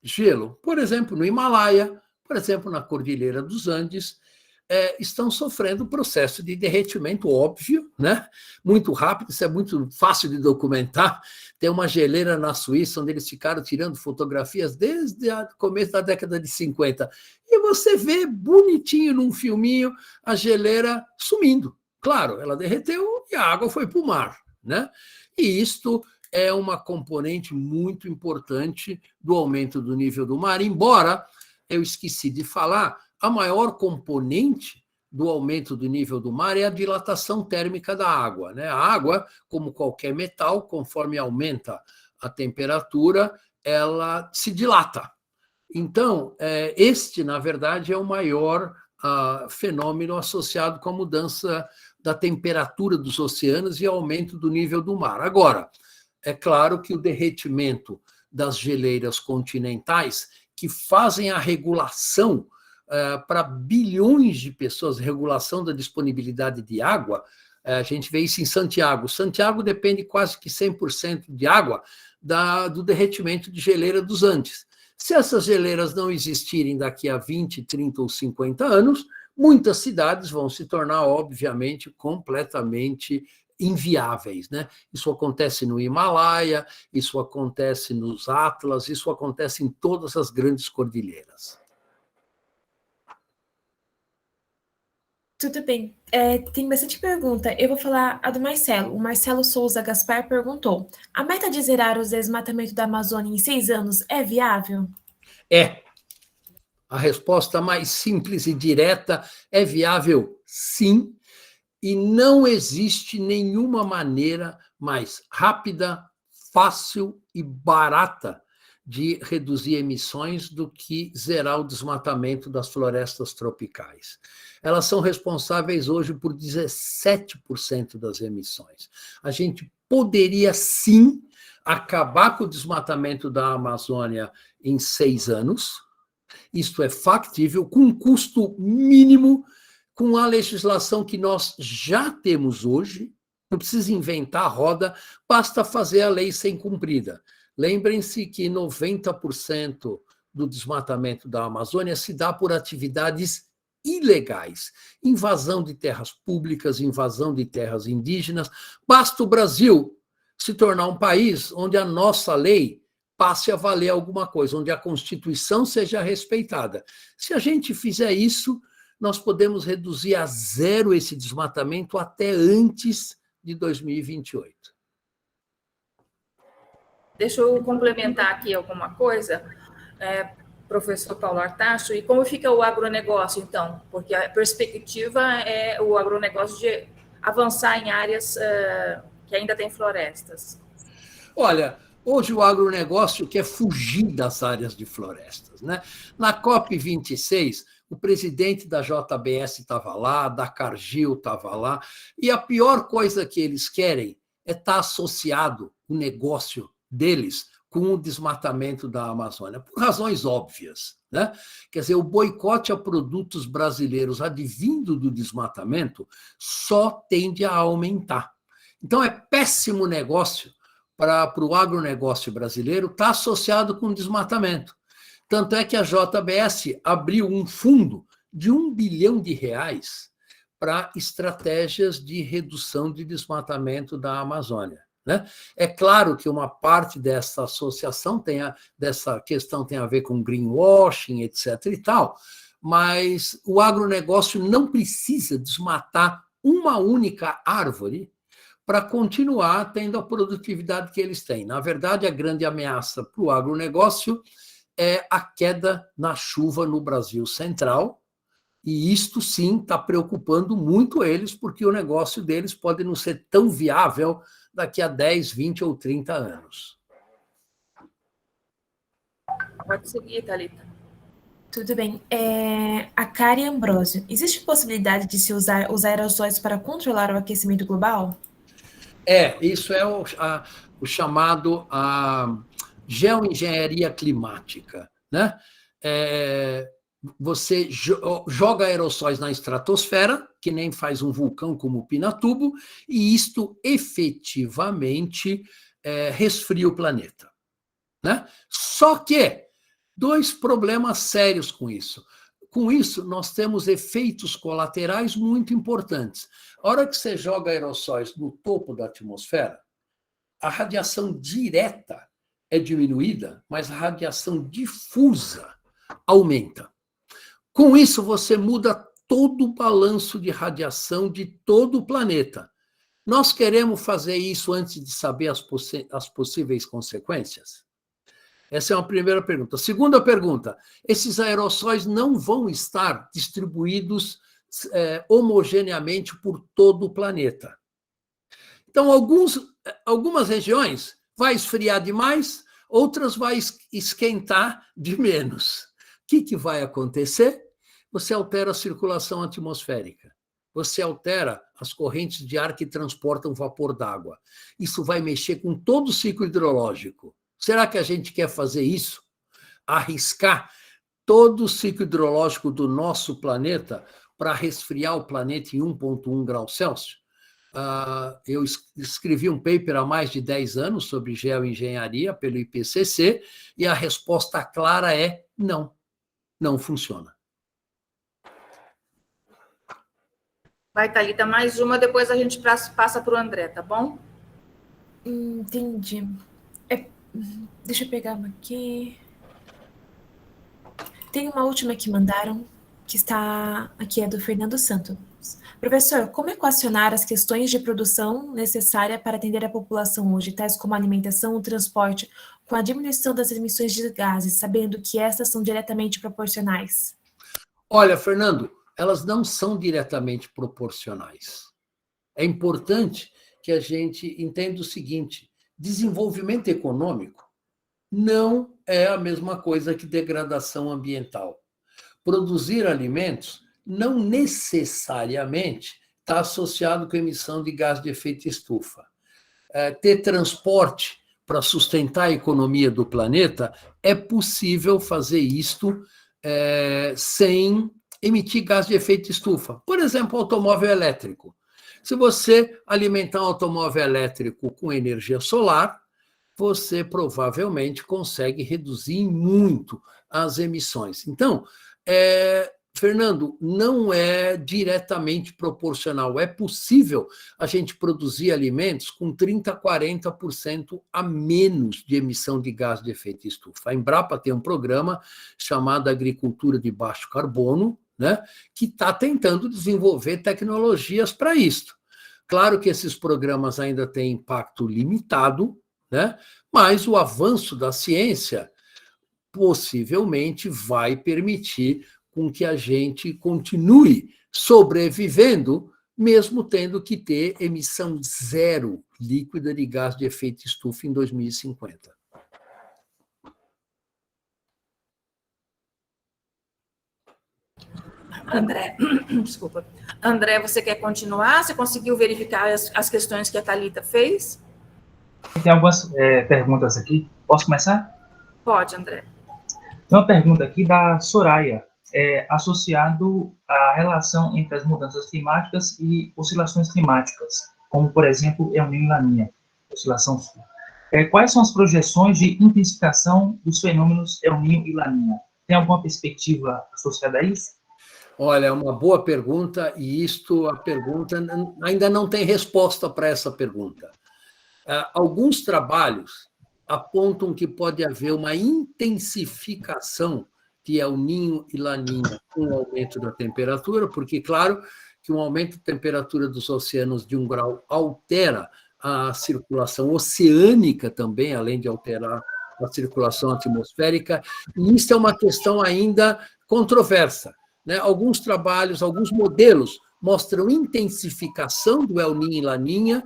gelo, por exemplo, no Himalaia, por exemplo, na Cordilheira dos Andes, estão sofrendo processo de derretimento óbvio, né? Muito rápido, isso é muito fácil de documentar. Tem uma geleira na Suíça, onde eles ficaram tirando fotografias desde o começo da década de 50. E você vê bonitinho num filminho a geleira sumindo. Claro, ela derreteu e a água foi para o mar, né? E isto é uma componente muito importante do aumento do nível do mar, embora, eu esqueci de falar, a maior componente do aumento do nível do mar é a dilatação térmica da água, né? A água, como qualquer metal, conforme aumenta a temperatura, ela se dilata. Então, este, na verdade, é o maior fenômeno associado com a mudança da temperatura dos oceanos e aumento do nível do mar. Agora, é claro que o derretimento das geleiras continentais, que fazem a regulação para bilhões de pessoas, regulação da disponibilidade de água, a gente vê isso em Santiago. Santiago depende quase que 100% de água do derretimento de geleira dos Andes. Se essas geleiras não existirem daqui a 20, 30 ou 50 anos, muitas cidades vão se tornar, obviamente, completamente inviáveis, né? Isso acontece no Himalaia, isso acontece nos Atlas, isso acontece em todas as grandes cordilheiras. Tudo bem. Tem bastante pergunta. Eu vou falar a do Marcelo. O Marcelo Souza Gaspar perguntou: a meta de zerar o desmatamento da Amazônia em 6 anos é viável? É. A resposta mais simples e direta é viável, sim, e não existe nenhuma maneira mais rápida, fácil e barata de reduzir emissões do que zerar o desmatamento das florestas tropicais. Elas são responsáveis hoje por 17% das emissões. A gente poderia, sim, acabar com o desmatamento da Amazônia em 6 anos. Isto é factível, com um custo mínimo, com a legislação que nós já temos hoje. Não precisa inventar a roda, basta fazer a lei ser cumprida. Lembrem-se que 90% do desmatamento da Amazônia se dá por atividades ilegais, invasão de terras públicas, invasão de terras indígenas. Basta o Brasil se tornar um país onde a nossa lei passe a valer alguma coisa, onde a Constituição seja respeitada. Se a gente fizer isso, nós podemos reduzir a zero esse desmatamento até antes de 2028. Deixa eu complementar aqui alguma coisa, professor Paulo Artacho, e como fica o agronegócio, então? Porque a perspectiva é o agronegócio de avançar em áreas que ainda têm florestas. Olha, hoje o agronegócio quer fugir das áreas de florestas, né? Na COP26, o presidente da JBS estava lá, da Cargill estava lá, e a pior coisa que eles querem é estar associado, o negócio deles com o desmatamento da Amazônia, por razões óbvias, né? Quer dizer, o boicote a produtos brasileiros advindo do desmatamento só tende a aumentar. Então, é péssimo negócio para o agronegócio brasileiro estar associado com o desmatamento. Tanto é que a JBS abriu um fundo de R$1 bilhão para estratégias de redução de desmatamento da Amazônia, né? É claro que uma parte dessa associação dessa questão tem a ver com greenwashing, etc. e tal, mas o agronegócio não precisa desmatar uma única árvore para continuar tendo a produtividade que eles têm. Na verdade, a grande ameaça para o agronegócio é a queda na chuva no Brasil Central, e isto sim está preocupando muito eles, porque o negócio deles pode não ser tão viável daqui a 10, 20 ou 30 anos. Pode seguir, Thalita. Tudo bem. A Kari Ambrosio, existe possibilidade de se usar os aerossóis para controlar o aquecimento global? Isso é o chamado geoengenharia climática, né? Você joga aerossóis na estratosfera, que nem faz um vulcão como o Pinatubo, e isto efetivamente resfria o planeta, né? Só que 2 problemas sérios com isso. Com isso, nós temos efeitos colaterais muito importantes. A hora que você joga aerossóis no topo da atmosfera, a radiação direta é diminuída, mas a radiação difusa aumenta. Com isso, você muda todo o balanço de radiação de todo o planeta. Nós queremos fazer isso antes de saber as possíveis consequências? Essa é uma primeira pergunta. Segunda pergunta, esses aerossóis não vão estar distribuídos homogeneamente por todo o planeta. Então, algumas regiões vai esfriar demais, outras vai esquentar de menos. O que vai acontecer? Você altera a circulação atmosférica, você altera as correntes de ar que transportam vapor d'água. Isso vai mexer com todo o ciclo hidrológico. Será que a gente quer fazer isso? Arriscar todo o ciclo hidrológico do nosso planeta para resfriar o planeta em 1,1 graus Celsius? Eu escrevi um paper há mais de 10 anos sobre geoengenharia pelo IPCC e a resposta clara é não, não funciona. Vai, Thalita, mais uma, depois a gente passa para o André, tá bom? Entendi. Deixa eu pegar uma aqui. Tem uma última que mandaram, que está aqui, é do Fernando Santos. Professor, como equacionar as questões de produção necessária para atender a população hoje, tais como a alimentação, o transporte, com a diminuição das emissões de gases, sabendo que estas são diretamente proporcionais? Olha, Fernando, elas não são diretamente proporcionais. É importante que a gente entenda o seguinte: desenvolvimento econômico não é a mesma coisa que degradação ambiental. Produzir alimentos não necessariamente está associado com a emissão de gás de efeito estufa. Ter transporte para sustentar a economia do planeta, é possível fazer isto sem emitir gás de efeito estufa. Por exemplo, automóvel elétrico. Se você alimentar um automóvel elétrico com energia solar, você provavelmente consegue reduzir muito as emissões. Então, Fernando, não é diretamente proporcional. É possível a gente produzir alimentos com 30%, 40% a menos de emissão de gás de efeito estufa. A Embrapa tem um programa chamado Agricultura de Baixo Carbono, né, que está tentando desenvolver tecnologias para isso. Claro que esses programas ainda têm impacto limitado, né, mas o avanço da ciência possivelmente vai permitir com que a gente continue sobrevivendo, mesmo tendo que ter emissão zero líquida de gás de efeito estufa em 2050. André, desculpa. André, você quer continuar? Você conseguiu verificar as questões que a Thalita fez? Tem algumas perguntas aqui. Posso começar? Pode, André. Tem uma pergunta aqui da Soraya, associado à relação entre as mudanças climáticas e oscilações climáticas, como, por exemplo, El Niño e Laninha, oscilação sul. Quais são as projeções de intensificação dos fenômenos El Niño e Laninha? Tem alguma perspectiva associada a isso? Olha, é uma boa pergunta, e a pergunta ainda não tem resposta para essa pergunta. Alguns trabalhos apontam que pode haver uma intensificação de El Niño e Laninha com o aumento da temperatura, porque, claro, que um aumento da temperatura dos oceanos de 1 grau altera a circulação oceânica também, além de alterar a circulação atmosférica, e isso é uma questão ainda controversa, né? Alguns trabalhos, alguns modelos mostram intensificação do El Niño e Laninha,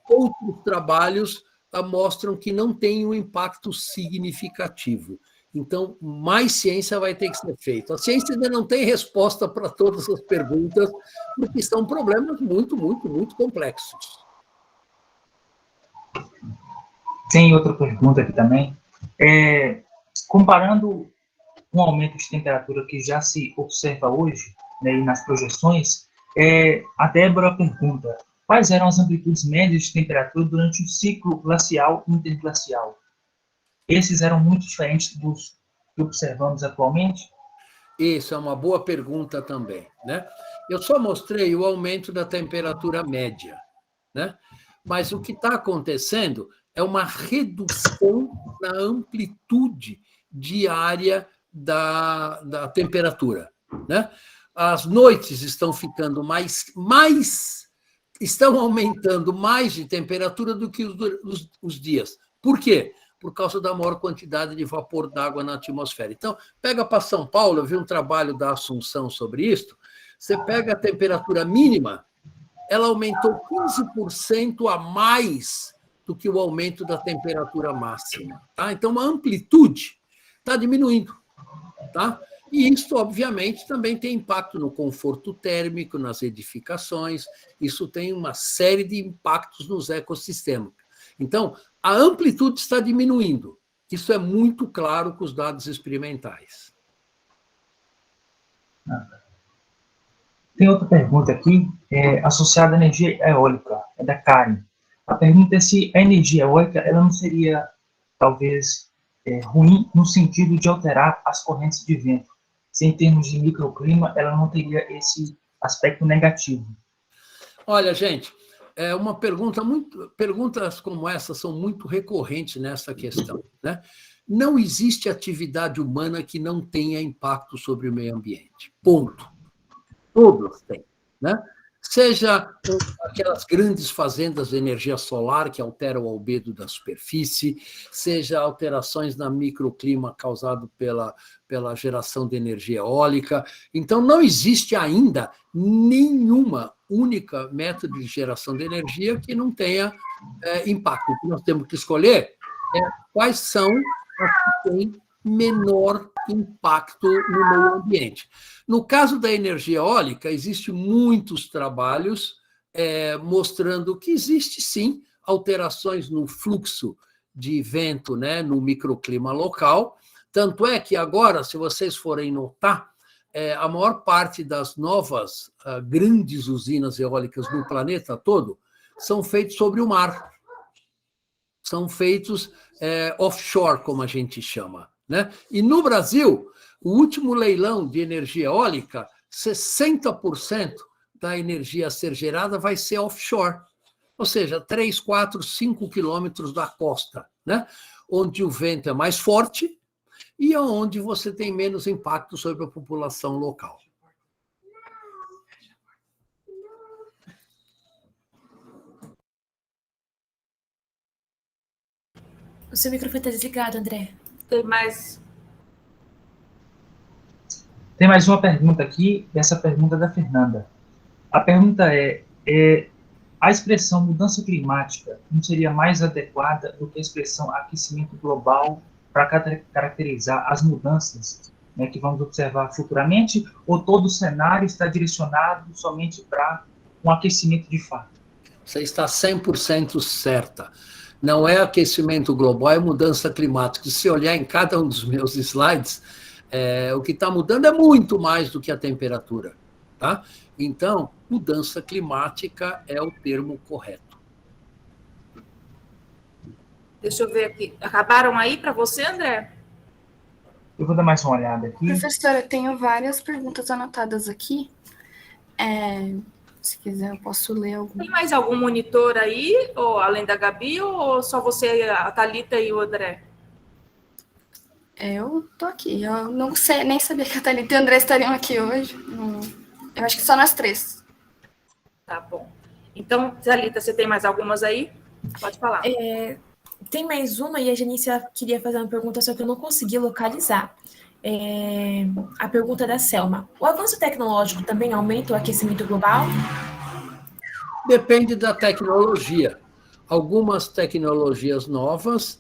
outros trabalhos mostram que não tem um impacto significativo. Então, mais ciência vai ter que ser feita. A ciência ainda não tem resposta para todas as perguntas, porque são problemas muito, muito, muito complexos. Tem outra pergunta aqui também. Comparando um aumento de temperatura que já se observa hoje, né, e nas projeções, a Débora pergunta: quais eram as amplitudes médias de temperatura durante o ciclo glacial e interglacial? Esses eram muito diferentes dos que observamos atualmente? Isso é uma boa pergunta também, né? Eu só mostrei o aumento da temperatura média, né? Mas o que está acontecendo é uma redução na amplitude diária da temperatura, né? As noites estão ficando estão aumentando mais de temperatura do que os dias. Por quê? Por causa da maior quantidade de vapor d'água na atmosfera. Então, pega para São Paulo, eu vi um trabalho da Assunção sobre isso, você pega a temperatura mínima, ela aumentou 15% a mais do que o aumento da temperatura máxima. Tá? Então, a amplitude está diminuindo. Tá? E isso, obviamente, também tem impacto no conforto térmico, nas edificações, isso tem uma série de impactos nos ecossistemas. Então, a amplitude está diminuindo. Isso é muito claro com os dados experimentais. Tem outra pergunta aqui, associada à energia eólica, é da Karen. A pergunta é se a energia eólica ela não seria, talvez, ruim no sentido de alterar as correntes de vento. Se em termos de microclima, ela não teria esse aspecto negativo. Olha, gente, perguntas como essa são muito recorrentes nessa questão, né? Não existe atividade humana que não tenha impacto sobre o meio ambiente. Ponto. Todos têm, né? Seja aquelas grandes fazendas de energia solar que alteram o albedo da superfície, seja alterações na microclima causado pela geração de energia eólica. Então, não existe ainda nenhuma única método de geração de energia que não tenha impacto. O que nós temos que escolher quais são as que têm menor impacto no meio ambiente. No caso da energia eólica, existem muitos trabalhos mostrando que existe, sim, alterações no fluxo de vento, né, no microclima local. Tanto é que agora, se vocês forem notar, a maior parte das novas grandes usinas eólicas no planeta todo são feitas sobre o mar. São feitos offshore, como a gente chama, né? E no Brasil, o último leilão de energia eólica, 60% da energia a ser gerada vai ser offshore, ou seja, 3, 4, 5 quilômetros da costa, né? Onde o vento é mais forte e onde você tem menos impacto sobre a população local. O seu microfone está desligado, André. Tem mais uma pergunta aqui, essa pergunta é da Fernanda. A pergunta a expressão mudança climática não seria mais adequada do que a expressão aquecimento global para caracterizar as mudanças, né, que vamos observar futuramente, ou todo o cenário está direcionado somente para um aquecimento de fato? Você está 100% certa. Não é aquecimento global, é mudança climática. Se olhar em cada um dos meus slides, o que está mudando é muito mais do que a temperatura. Tá? Então, mudança climática é o termo correto. Deixa eu ver aqui. Acabaram aí para você, André? Eu vou dar mais uma olhada aqui. Professora, eu tenho várias perguntas anotadas aqui. Se quiser, eu posso ler alguma. Tem mais algum monitor aí, ou além da Gabi, ou só você, a Thalita e o André? Eu tô aqui. Eu não sei, nem sabia que a Thalita e o André estariam aqui hoje. Eu acho que só nós três. Tá bom. Então, Thalita, você tem mais algumas aí? Pode falar. Tem mais uma, e a Genícia queria fazer uma pergunta, só que eu não consegui localizar. A pergunta da Selma. O avanço tecnológico também aumenta o aquecimento global? Depende da tecnologia. Algumas tecnologias novas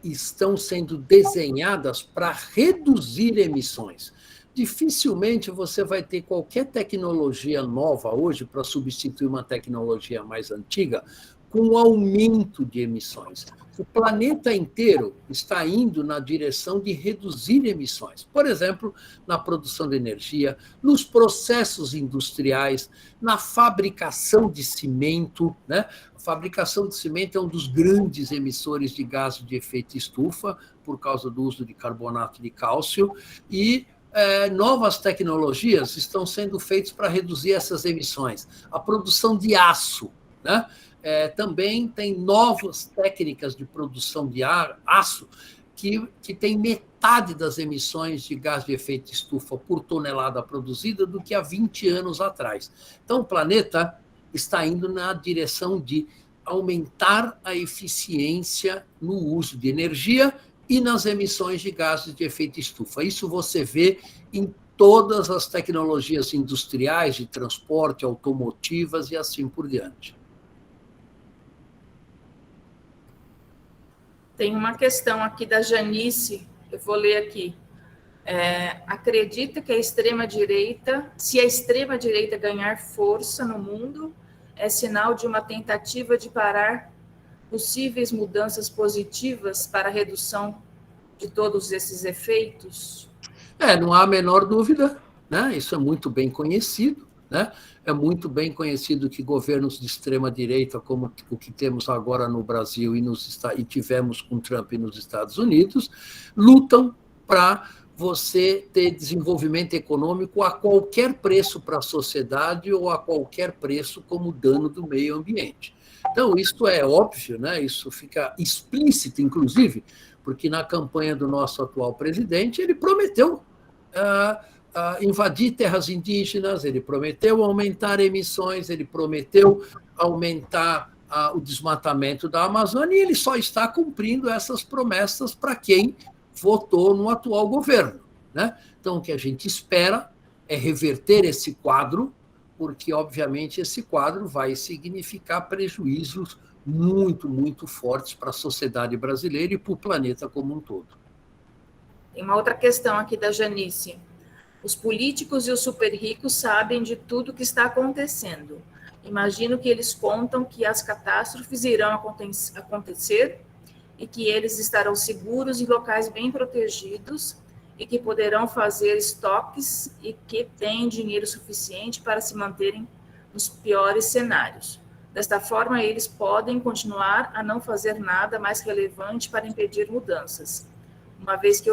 estão sendo desenhadas para reduzir emissões. Dificilmente você vai ter qualquer tecnologia nova hoje para substituir uma tecnologia mais antiga com aumento de emissões. O planeta inteiro está indo na direção de reduzir emissões. Por exemplo, na produção de energia, nos processos industriais, na fabricação de cimento, né? A fabricação de cimento é um dos grandes emissores de gases de efeito estufa, por causa do uso de carbonato de cálcio, e novas tecnologias estão sendo feitas para reduzir essas emissões. A produção de aço, né? Também tem novas técnicas de produção de aço que tem metade das emissões de gás de efeito estufa por tonelada produzida do que há 20 anos atrás. Então, o planeta está indo na direção de aumentar a eficiência no uso de energia e nas emissões de gases de efeito estufa. Isso você vê em todas as tecnologias industriais, de transporte, automotivas e assim por diante. Tem uma questão aqui da Janice, eu vou ler aqui. Acredita que se a extrema-direita ganhar força no mundo, é sinal de uma tentativa de parar possíveis mudanças positivas para a redução de todos esses efeitos? Não há a menor dúvida, né? Isso é muito bem conhecido, né? É muito bem conhecido que governos de extrema-direita, como o que temos agora no Brasil e tivemos com Trump nos Estados Unidos, lutam para você ter desenvolvimento econômico a qualquer preço para a sociedade ou a qualquer preço como dano do meio ambiente. Então, isso é óbvio, né? Isso fica explícito, inclusive, porque na campanha do nosso atual presidente, ele prometeu invadir terras indígenas, ele prometeu aumentar emissões, ele prometeu aumentar o desmatamento da Amazônia, e ele só está cumprindo essas promessas para quem votou no atual governo, né? Então, o que a gente espera é reverter esse quadro, porque, obviamente, esse quadro vai significar prejuízos muito, muito fortes para a sociedade brasileira e para o planeta como um todo. Tem uma outra questão aqui da Janice. Os políticos e os super ricos sabem de tudo o que está acontecendo. Imagino que eles contam que as catástrofes irão acontecer e que eles estarão seguros em locais bem protegidos e que poderão fazer estoques e que têm dinheiro suficiente para se manterem nos piores cenários. Desta forma, eles podem continuar a não fazer nada mais relevante para impedir mudanças, uma vez que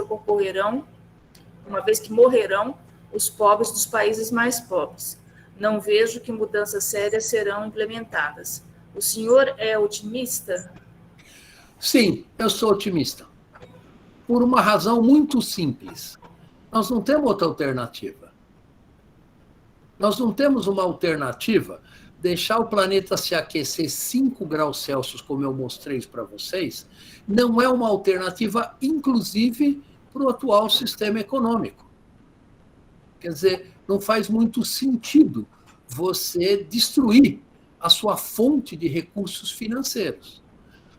morrerão os pobres dos países mais pobres. Não vejo que mudanças sérias serão implementadas. O senhor é otimista? Sim, eu sou otimista. Por uma razão muito simples. Nós não temos outra alternativa. Nós não temos uma alternativa. Deixar o planeta se aquecer 5 graus Celsius, como eu mostrei para vocês, não é uma alternativa, inclusive, para o atual sistema econômico. Quer dizer, não faz muito sentido você destruir a sua fonte de recursos financeiros.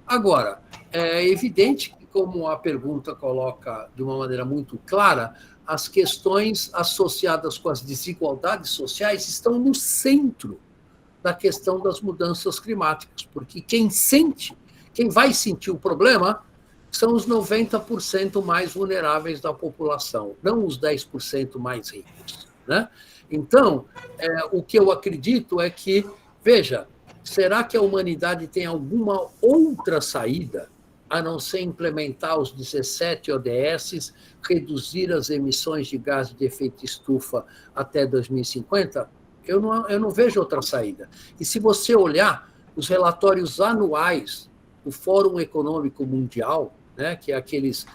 Agora, é evidente que, como a pergunta coloca de uma maneira muito clara, as questões associadas com as desigualdades sociais estão no centro da questão das mudanças climáticas, porque quem sente Quem vai sentir o problema são os 90% mais vulneráveis da população, não os 10% mais ricos, né? Então, o que eu acredito é que, veja, será que a humanidade tem alguma outra saída a não ser implementar os 17 ODS, reduzir as emissões de gás de efeito estufa até 2050? Eu não vejo outra saída. E se você olhar os relatórios anuais do Fórum Econômico Mundial, né, que é aqueles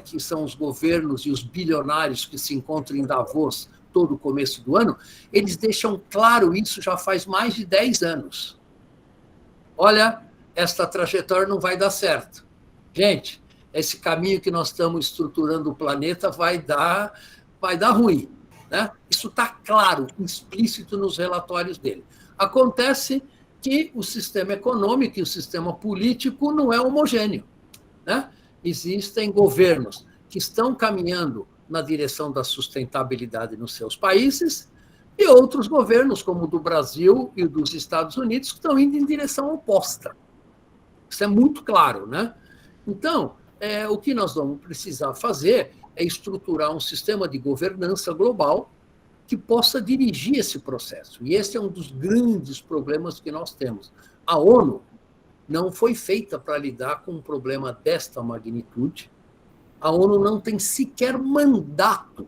que são os governos e os bilionários que se encontram em Davos todo o começo do ano, eles deixam claro isso já faz mais de 10 anos. Olha, esta trajetória não vai dar certo. Gente, esse caminho que nós estamos estruturando o planeta vai dar ruim, né? Isso está claro, explícito nos relatórios dele. Acontece que o sistema econômico e o sistema político não é homogêneo, né? Existem governos que estão caminhando na direção da sustentabilidade nos seus países e outros governos, como o do Brasil e o dos Estados Unidos, que estão indo em direção oposta. Isso é muito claro, né? Então, o que nós vamos precisar fazer é estruturar um sistema de governança global que possa dirigir esse processo. E esse é um dos grandes problemas que nós temos. A ONU não foi feita para lidar com um problema desta magnitude. A ONU não tem sequer mandato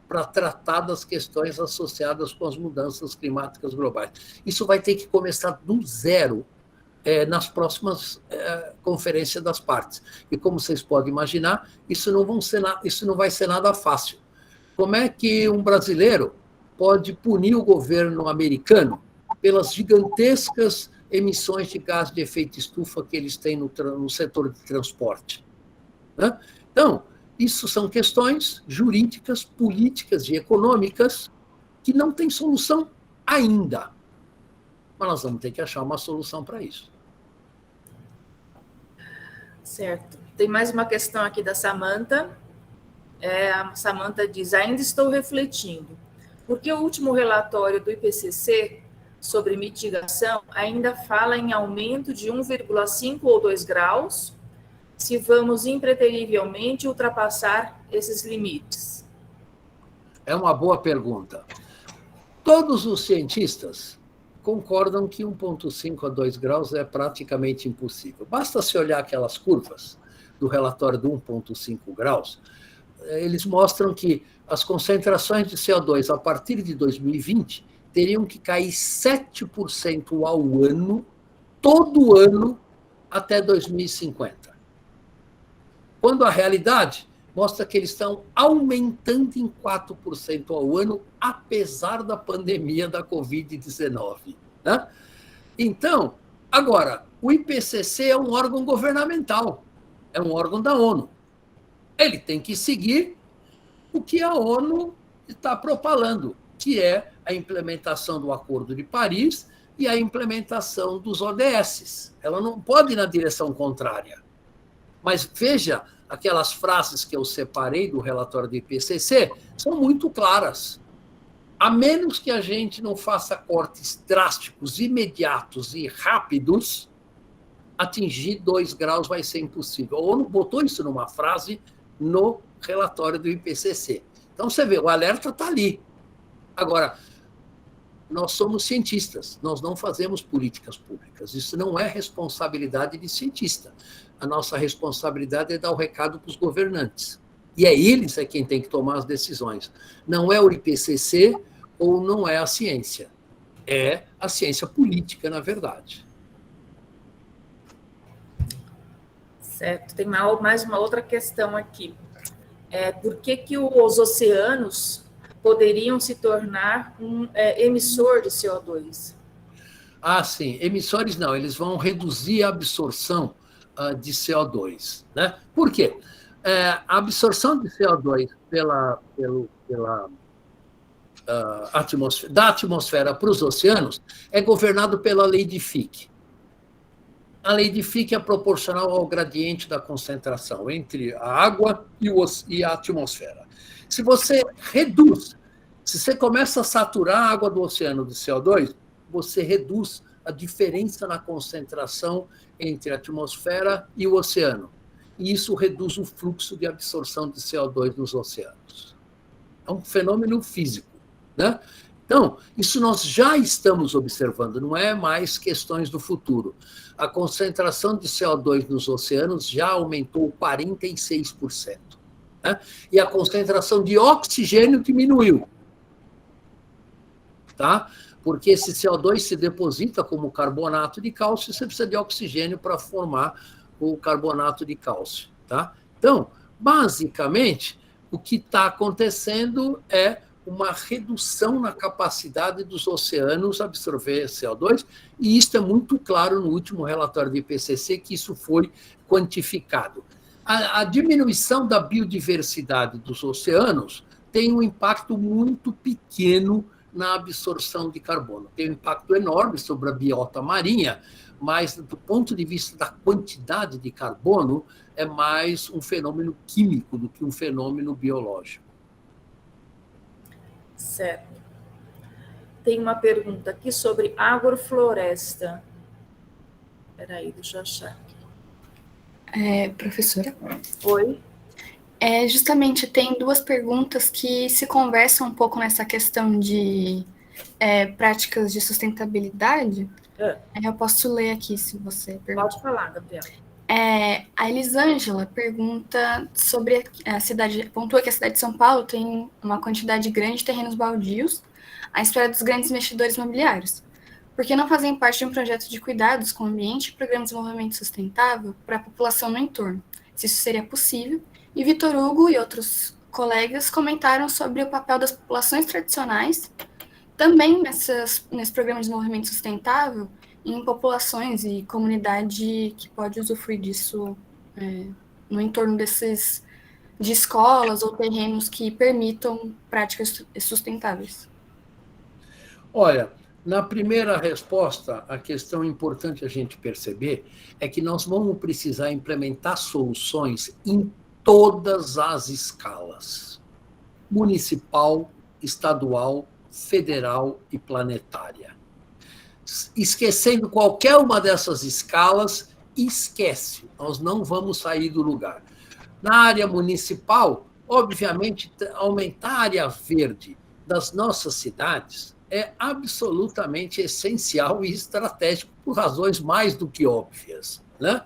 para tratar das questões associadas com as mudanças climáticas globais. Isso vai ter que começar do zero nas próximas conferências das partes. E como vocês podem imaginar, isso não vai ser nada fácil. Como é que um brasileiro pode punir o governo americano pelas gigantescas emissões de gás de efeito estufa que eles têm no setor de transporte, né? Então, isso são questões jurídicas, políticas e econômicas que não têm solução ainda. Mas nós vamos ter que achar uma solução para isso. Certo. Tem mais uma questão aqui da Samantha. A Samantha diz, ainda estou refletindo, porque o último relatório do IPCC sobre mitigação ainda fala em aumento de 1,5 ou 2 graus, se vamos impreterivelmente ultrapassar esses limites? É uma boa pergunta. Todos os cientistas concordam que 1,5 a 2 graus é praticamente impossível. Basta se olhar aquelas curvas do relatório do 1,5 graus, eles mostram que as concentrações de CO2 a partir de 2020 teriam que cair 7% ao ano, todo ano, até 2050. Quando a realidade mostra que eles estão aumentando em 4% ao ano, apesar da pandemia da Covid-19. Né? Então, agora, o IPCC é um órgão governamental, é um órgão da ONU. Ele tem que seguir o que a ONU está propalando, que é a implementação do Acordo de Paris e a implementação dos ODS. Ela não pode ir na direção contrária. Mas veja, aquelas frases que eu separei do relatório do IPCC são muito claras. A menos que a gente não faça cortes drásticos, imediatos e rápidos, atingir 2 graus vai ser impossível. A ONU botou isso numa frase no relatório do IPCC. Então, você vê, o alerta está ali. Agora, nós somos cientistas, nós não fazemos políticas públicas. Isso não é responsabilidade de cientista. A nossa responsabilidade é dar o recado para os governantes. E eles quem tem que tomar as decisões. Não é o IPCC ou não é a ciência. É a ciência política, na verdade. Certo. Tem mais uma outra questão aqui. Por que os oceanos poderiam se tornar um emissor de CO2? Ah, sim. Emissores não, eles vão reduzir a absorção de CO2. Né? Por quê? A absorção de CO2 da atmosfera para os oceanos é governado pela lei de Fick. A lei de Fick é proporcional ao gradiente da concentração entre a água e a atmosfera. Se você reduz, se você começa a saturar a água do oceano de CO2, você reduz a diferença na concentração entre a atmosfera e o oceano. E isso reduz o fluxo de absorção de CO2 nos oceanos. É um fenômeno físico, né? Então, isso nós já estamos observando, não é mais questões do futuro. A concentração de CO2 nos oceanos já aumentou 46%. Né? E a concentração de oxigênio diminuiu. Tá? Porque esse CO2 se deposita como carbonato de cálcio e você precisa de oxigênio para formar o carbonato de cálcio. Tá? Então, basicamente, o que está acontecendo é uma redução na capacidade dos oceanos absorver CO2, e isso é muito claro no último relatório do IPCC, que isso foi quantificado. A diminuição da biodiversidade dos oceanos tem um impacto muito pequeno na absorção de carbono. Tem um impacto enorme sobre a biota marinha, mas, do ponto de vista da quantidade de carbono, é mais um fenômeno químico do que um fenômeno biológico. Certo. Tem uma pergunta aqui sobre agrofloresta. Espera aí, deixa eu achar aqui. Professora? Oi? Justamente, tem duas perguntas que se conversam um pouco nessa questão de práticas de sustentabilidade. Eu posso ler aqui, se você perguntar. Pode falar, Gabriela. A Elisângela pergunta sobre a cidade, pontua que a cidade de São Paulo tem uma quantidade grande de terrenos baldios à espera dos grandes investidores imobiliários. Por que não fazem parte de um projeto de cuidados com o ambiente e programa de desenvolvimento sustentável para a população no entorno? Se isso seria possível. E Vitor Hugo e outros colegas comentaram sobre o papel das populações tradicionais, também nesse programa de desenvolvimento sustentável, em populações e comunidade que pode usufruir disso no entorno de escolas ou terrenos que permitam práticas sustentáveis. Olha, na primeira resposta, a questão importante a gente perceber é que nós vamos precisar implementar soluções em todas as escalas: municipal, estadual, federal e planetária. Esquecendo qualquer uma dessas escalas, esquece, nós não vamos sair do lugar. Na área municipal, obviamente, aumentar a área verde das nossas cidades é absolutamente essencial e estratégico por razões mais do que óbvias, né?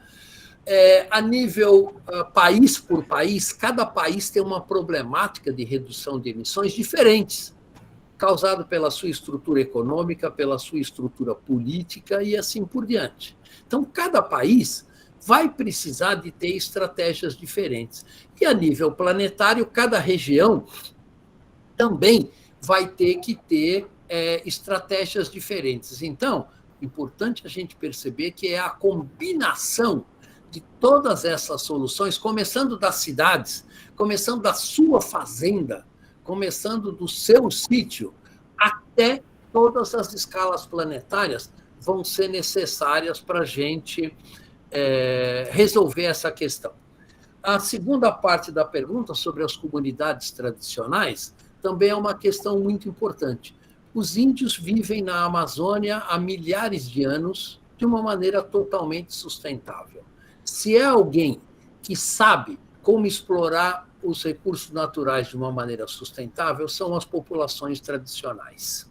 A nível país por país, cada país tem uma problemática de redução de emissões diferentes, causado pela sua estrutura econômica, pela sua estrutura política e assim por diante. Então, cada país vai precisar de ter estratégias diferentes. E, a nível planetário, cada região também vai ter que ter estratégias diferentes. Então, é importante a gente perceber que é a combinação de todas essas soluções, começando das cidades, começando da sua fazenda, começando do seu sítio, até todas as escalas planetárias vão ser necessárias para a gente resolver essa questão. A segunda parte da pergunta, sobre as comunidades tradicionais, também é uma questão muito importante. Os índios vivem na Amazônia há milhares de anos de uma maneira totalmente sustentável. Se é alguém que sabe como explorar os recursos naturais de uma maneira sustentável, são as populações tradicionais.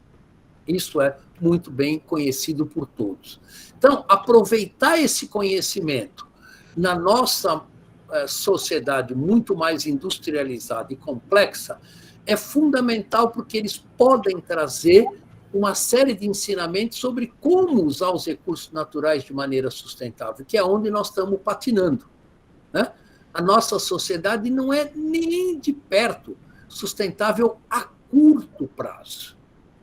Isso é muito bem conhecido por todos. Então, aproveitar esse conhecimento na nossa sociedade muito mais industrializada e complexa é fundamental, porque eles podem trazer uma série de ensinamentos sobre como usar os recursos naturais de maneira sustentável, que é onde nós estamos patinando, né? A nossa sociedade não é nem de perto sustentável a curto prazo,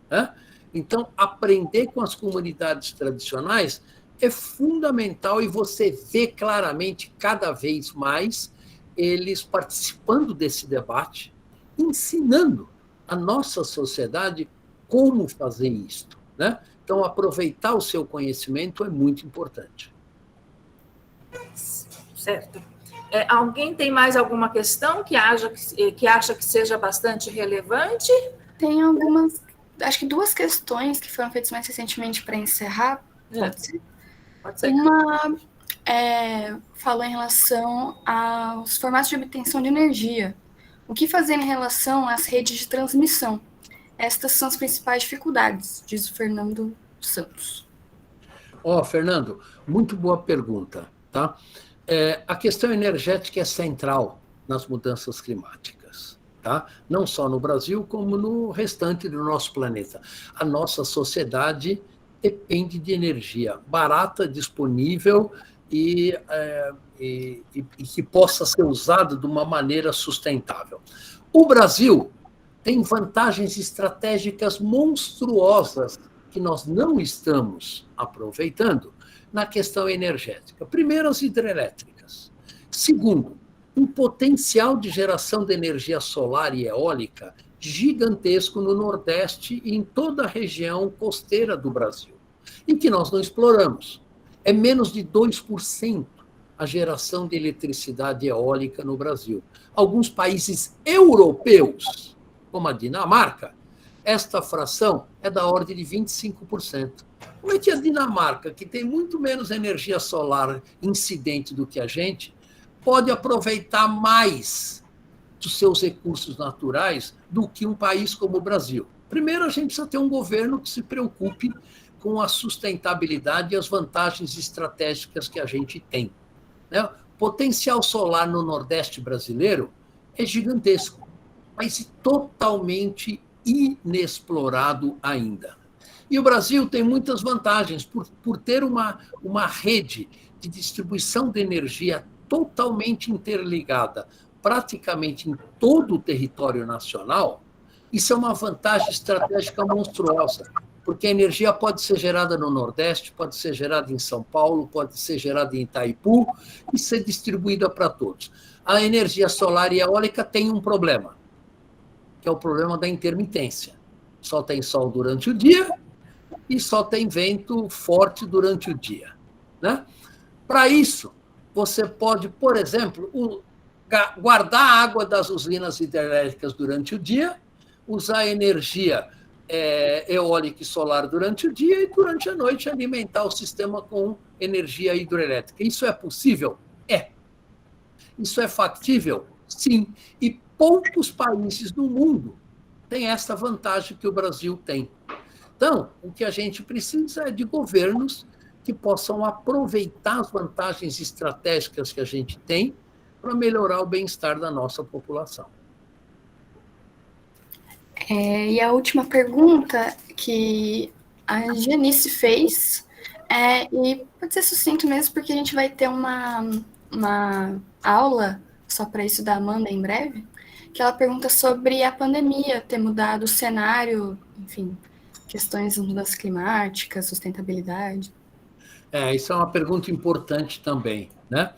né? Então, aprender com as comunidades tradicionais é fundamental, e você vê claramente, cada vez mais, eles participando desse debate, ensinando a nossa sociedade como fazer isto, né? Então, aproveitar o seu conhecimento é muito importante. Certo. Alguém tem mais alguma questão que acha que seja bastante relevante? Tem algumas, acho que duas questões que foram feitas mais recentemente para encerrar. Pode ser? Pode ser. Uma falou em relação aos formatos de obtenção de energia. O que fazer em relação às redes de transmissão? Estas são as principais dificuldades, diz o Fernando Santos. Fernando, muito boa pergunta. Tá? A questão energética é central nas mudanças climáticas. Tá? Não só no Brasil, como no restante do nosso planeta. A nossa sociedade depende de energia barata, disponível e que possa ser usada de uma maneira sustentável. O Brasil tem vantagens estratégicas monstruosas que nós não estamos aproveitando na questão energética. Primeiro, as hidrelétricas. Segundo, um potencial de geração de energia solar e eólica gigantesco no Nordeste e em toda a região costeira do Brasil, e que nós não exploramos. É menos de 2% a geração de eletricidade eólica no Brasil. Alguns países europeus, como a Dinamarca, esta fração é da ordem de 25%. Como é que a Dinamarca, que tem muito menos energia solar incidente do que a gente, pode aproveitar mais dos seus recursos naturais do que um país como o Brasil? Primeiro, a gente precisa ter um governo que se preocupe com a sustentabilidade e as vantagens estratégicas que a gente tem. O potencial solar no Nordeste brasileiro é gigantesco, mas totalmente inexplorado ainda. E o Brasil tem muitas vantagens por ter uma rede de distribuição de energia totalmente interligada, praticamente em todo o território nacional. Isso é uma vantagem estratégica monstruosa, porque a energia pode ser gerada no Nordeste, pode ser gerada em São Paulo, pode ser gerada em Itaipu e ser distribuída para todos. A energia solar e eólica tem um problema, que é o problema da intermitência. Só tem sol durante o dia e só tem vento forte durante o dia. Né? Para isso, você pode, por exemplo, guardar a água das usinas hidrelétricas durante o dia, usar energia eólica e solar durante o dia e, durante a noite, alimentar o sistema com energia hidrelétrica. Isso é possível? É. Isso é factível? Sim. E poucos países no mundo têm essa vantagem que o Brasil tem. Então, o que a gente precisa é de governos que possam aproveitar as vantagens estratégicas que a gente tem para melhorar o bem-estar da nossa população. E a última pergunta que a Janice fez, e pode ser sucinto mesmo, porque a gente vai ter uma aula só para isso da Amanda em breve, que ela pergunta sobre a pandemia ter mudado o cenário, enfim, questões de mudanças climáticas, sustentabilidade. Isso é uma pergunta importante também, né?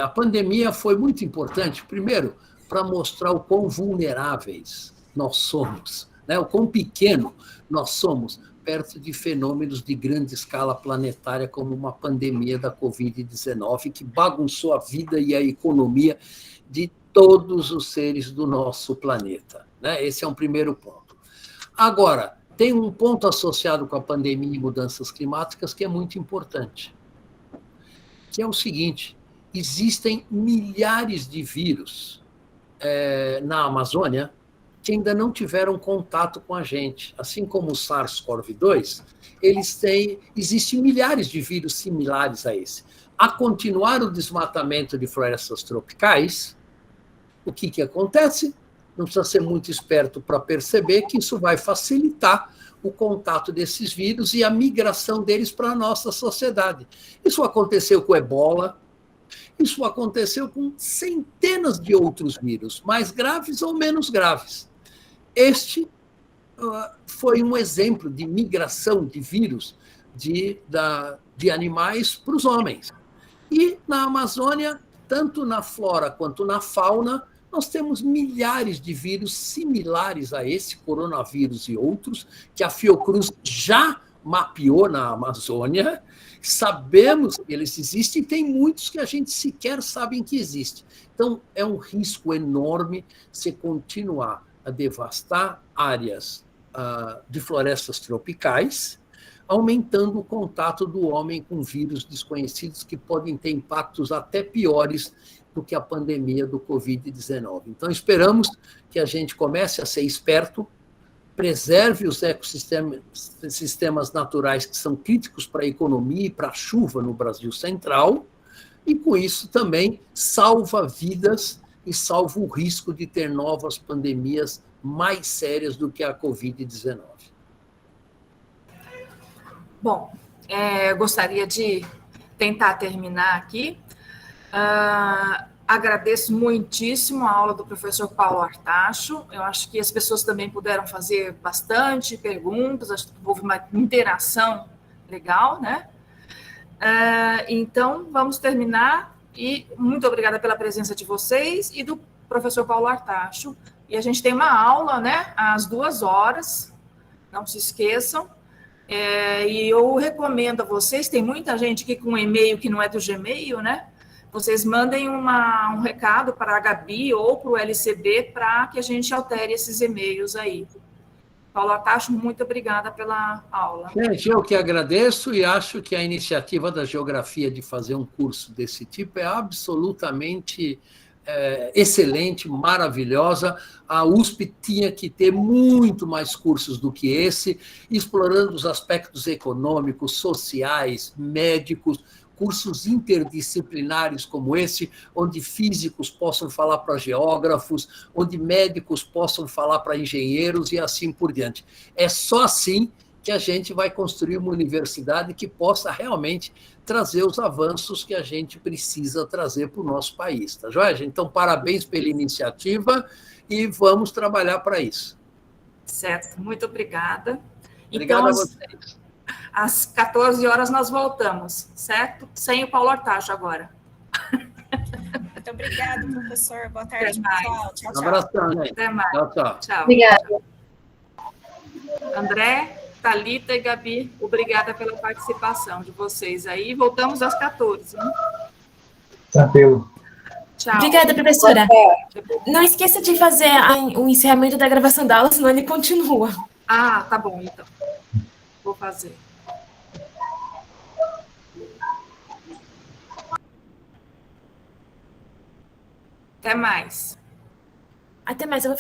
A pandemia foi muito importante, primeiro, para mostrar o quão vulneráveis nós somos, né? O quão pequeno nós somos perto de fenômenos de grande escala planetária, como uma pandemia da Covid-19, que bagunçou a vida e a economia de todos os seres do nosso planeta. Né? Esse é um primeiro ponto. Agora, tem um ponto associado com a pandemia e mudanças climáticas que é muito importante, que é o seguinte: existem milhares de vírus na Amazônia que ainda não tiveram contato com a gente. Assim como o SARS-CoV-2, existem milhares de vírus similares a esse. A continuar o desmatamento de florestas tropicais, o que acontece? Não precisa ser muito esperto para perceber que isso vai facilitar o contato desses vírus e a migração deles para a nossa sociedade. Isso aconteceu com o Ebola, isso aconteceu com centenas de outros vírus, mais graves ou menos graves. Este foi um exemplo de migração de vírus de animais para os homens. E na Amazônia, tanto na flora quanto na fauna, nós temos milhares de vírus similares a esse coronavírus e outros, que a Fiocruz já mapeou na Amazônia. Sabemos que eles existem e tem muitos que a gente sequer sabe que existem. Então, é um risco enorme se continuar a devastar áreas de florestas tropicais, aumentando o contato do homem com vírus desconhecidos que podem ter impactos até piores do que a pandemia do Covid-19. Então, esperamos que a gente comece a ser esperto, preserve os ecossistemas naturais que são críticos para a economia e para a chuva no Brasil Central, e com isso também salva vidas e salva o risco de ter novas pandemias mais sérias do que a Covid-19. Bom, gostaria de tentar terminar aqui. Agradeço muitíssimo a aula do professor Paulo Artacho. Eu acho que as pessoas também puderam fazer bastante perguntas, acho que houve uma interação legal, né? Então, vamos terminar. E muito obrigada pela presença de vocês e do professor Paulo Artacho. E a gente tem uma aula, né, às 2h, não se esqueçam. E eu recomendo a vocês, tem muita gente aqui com um e-mail que não é do Gmail, né? Vocês mandem um recado para a Gabi ou para o LCB para que a gente altere esses e-mails aí. Paulo Artacho, muito obrigada pela aula. Gente, eu que agradeço e acho que a iniciativa da Geografia de fazer um curso desse tipo é absolutamente excelente, maravilhosa. A USP tinha que ter muito mais cursos do que esse, explorando os aspectos econômicos, sociais, médicos, cursos interdisciplinares como esse, onde físicos possam falar para geógrafos, onde médicos possam falar para engenheiros e assim por diante. É só assim que a gente vai construir uma universidade que possa realmente trazer os avanços que a gente precisa trazer para o nosso país, tá joia, gente? Então, parabéns pela iniciativa e vamos trabalhar para isso. Certo, muito obrigada. Obrigado então, a vocês. Às 14h nós voltamos, certo? Sem o Paulo Artacho agora. Muito obrigada, professor. Boa tarde, pessoal. Tchau, tchau. Um abração, gente. Até mais. Tchau, tchau. Tchau. Obrigada. André, Thalita e Gabi, obrigada pela participação de vocês aí. Voltamos às 14h. Hein? Tranquilo. Tchau. Obrigada, professora. Não esqueça de fazer o encerramento da gravação da aula, senão ele continua. Ah, tá bom, então. Vou fazer. Até mais. Até mais. Eu vou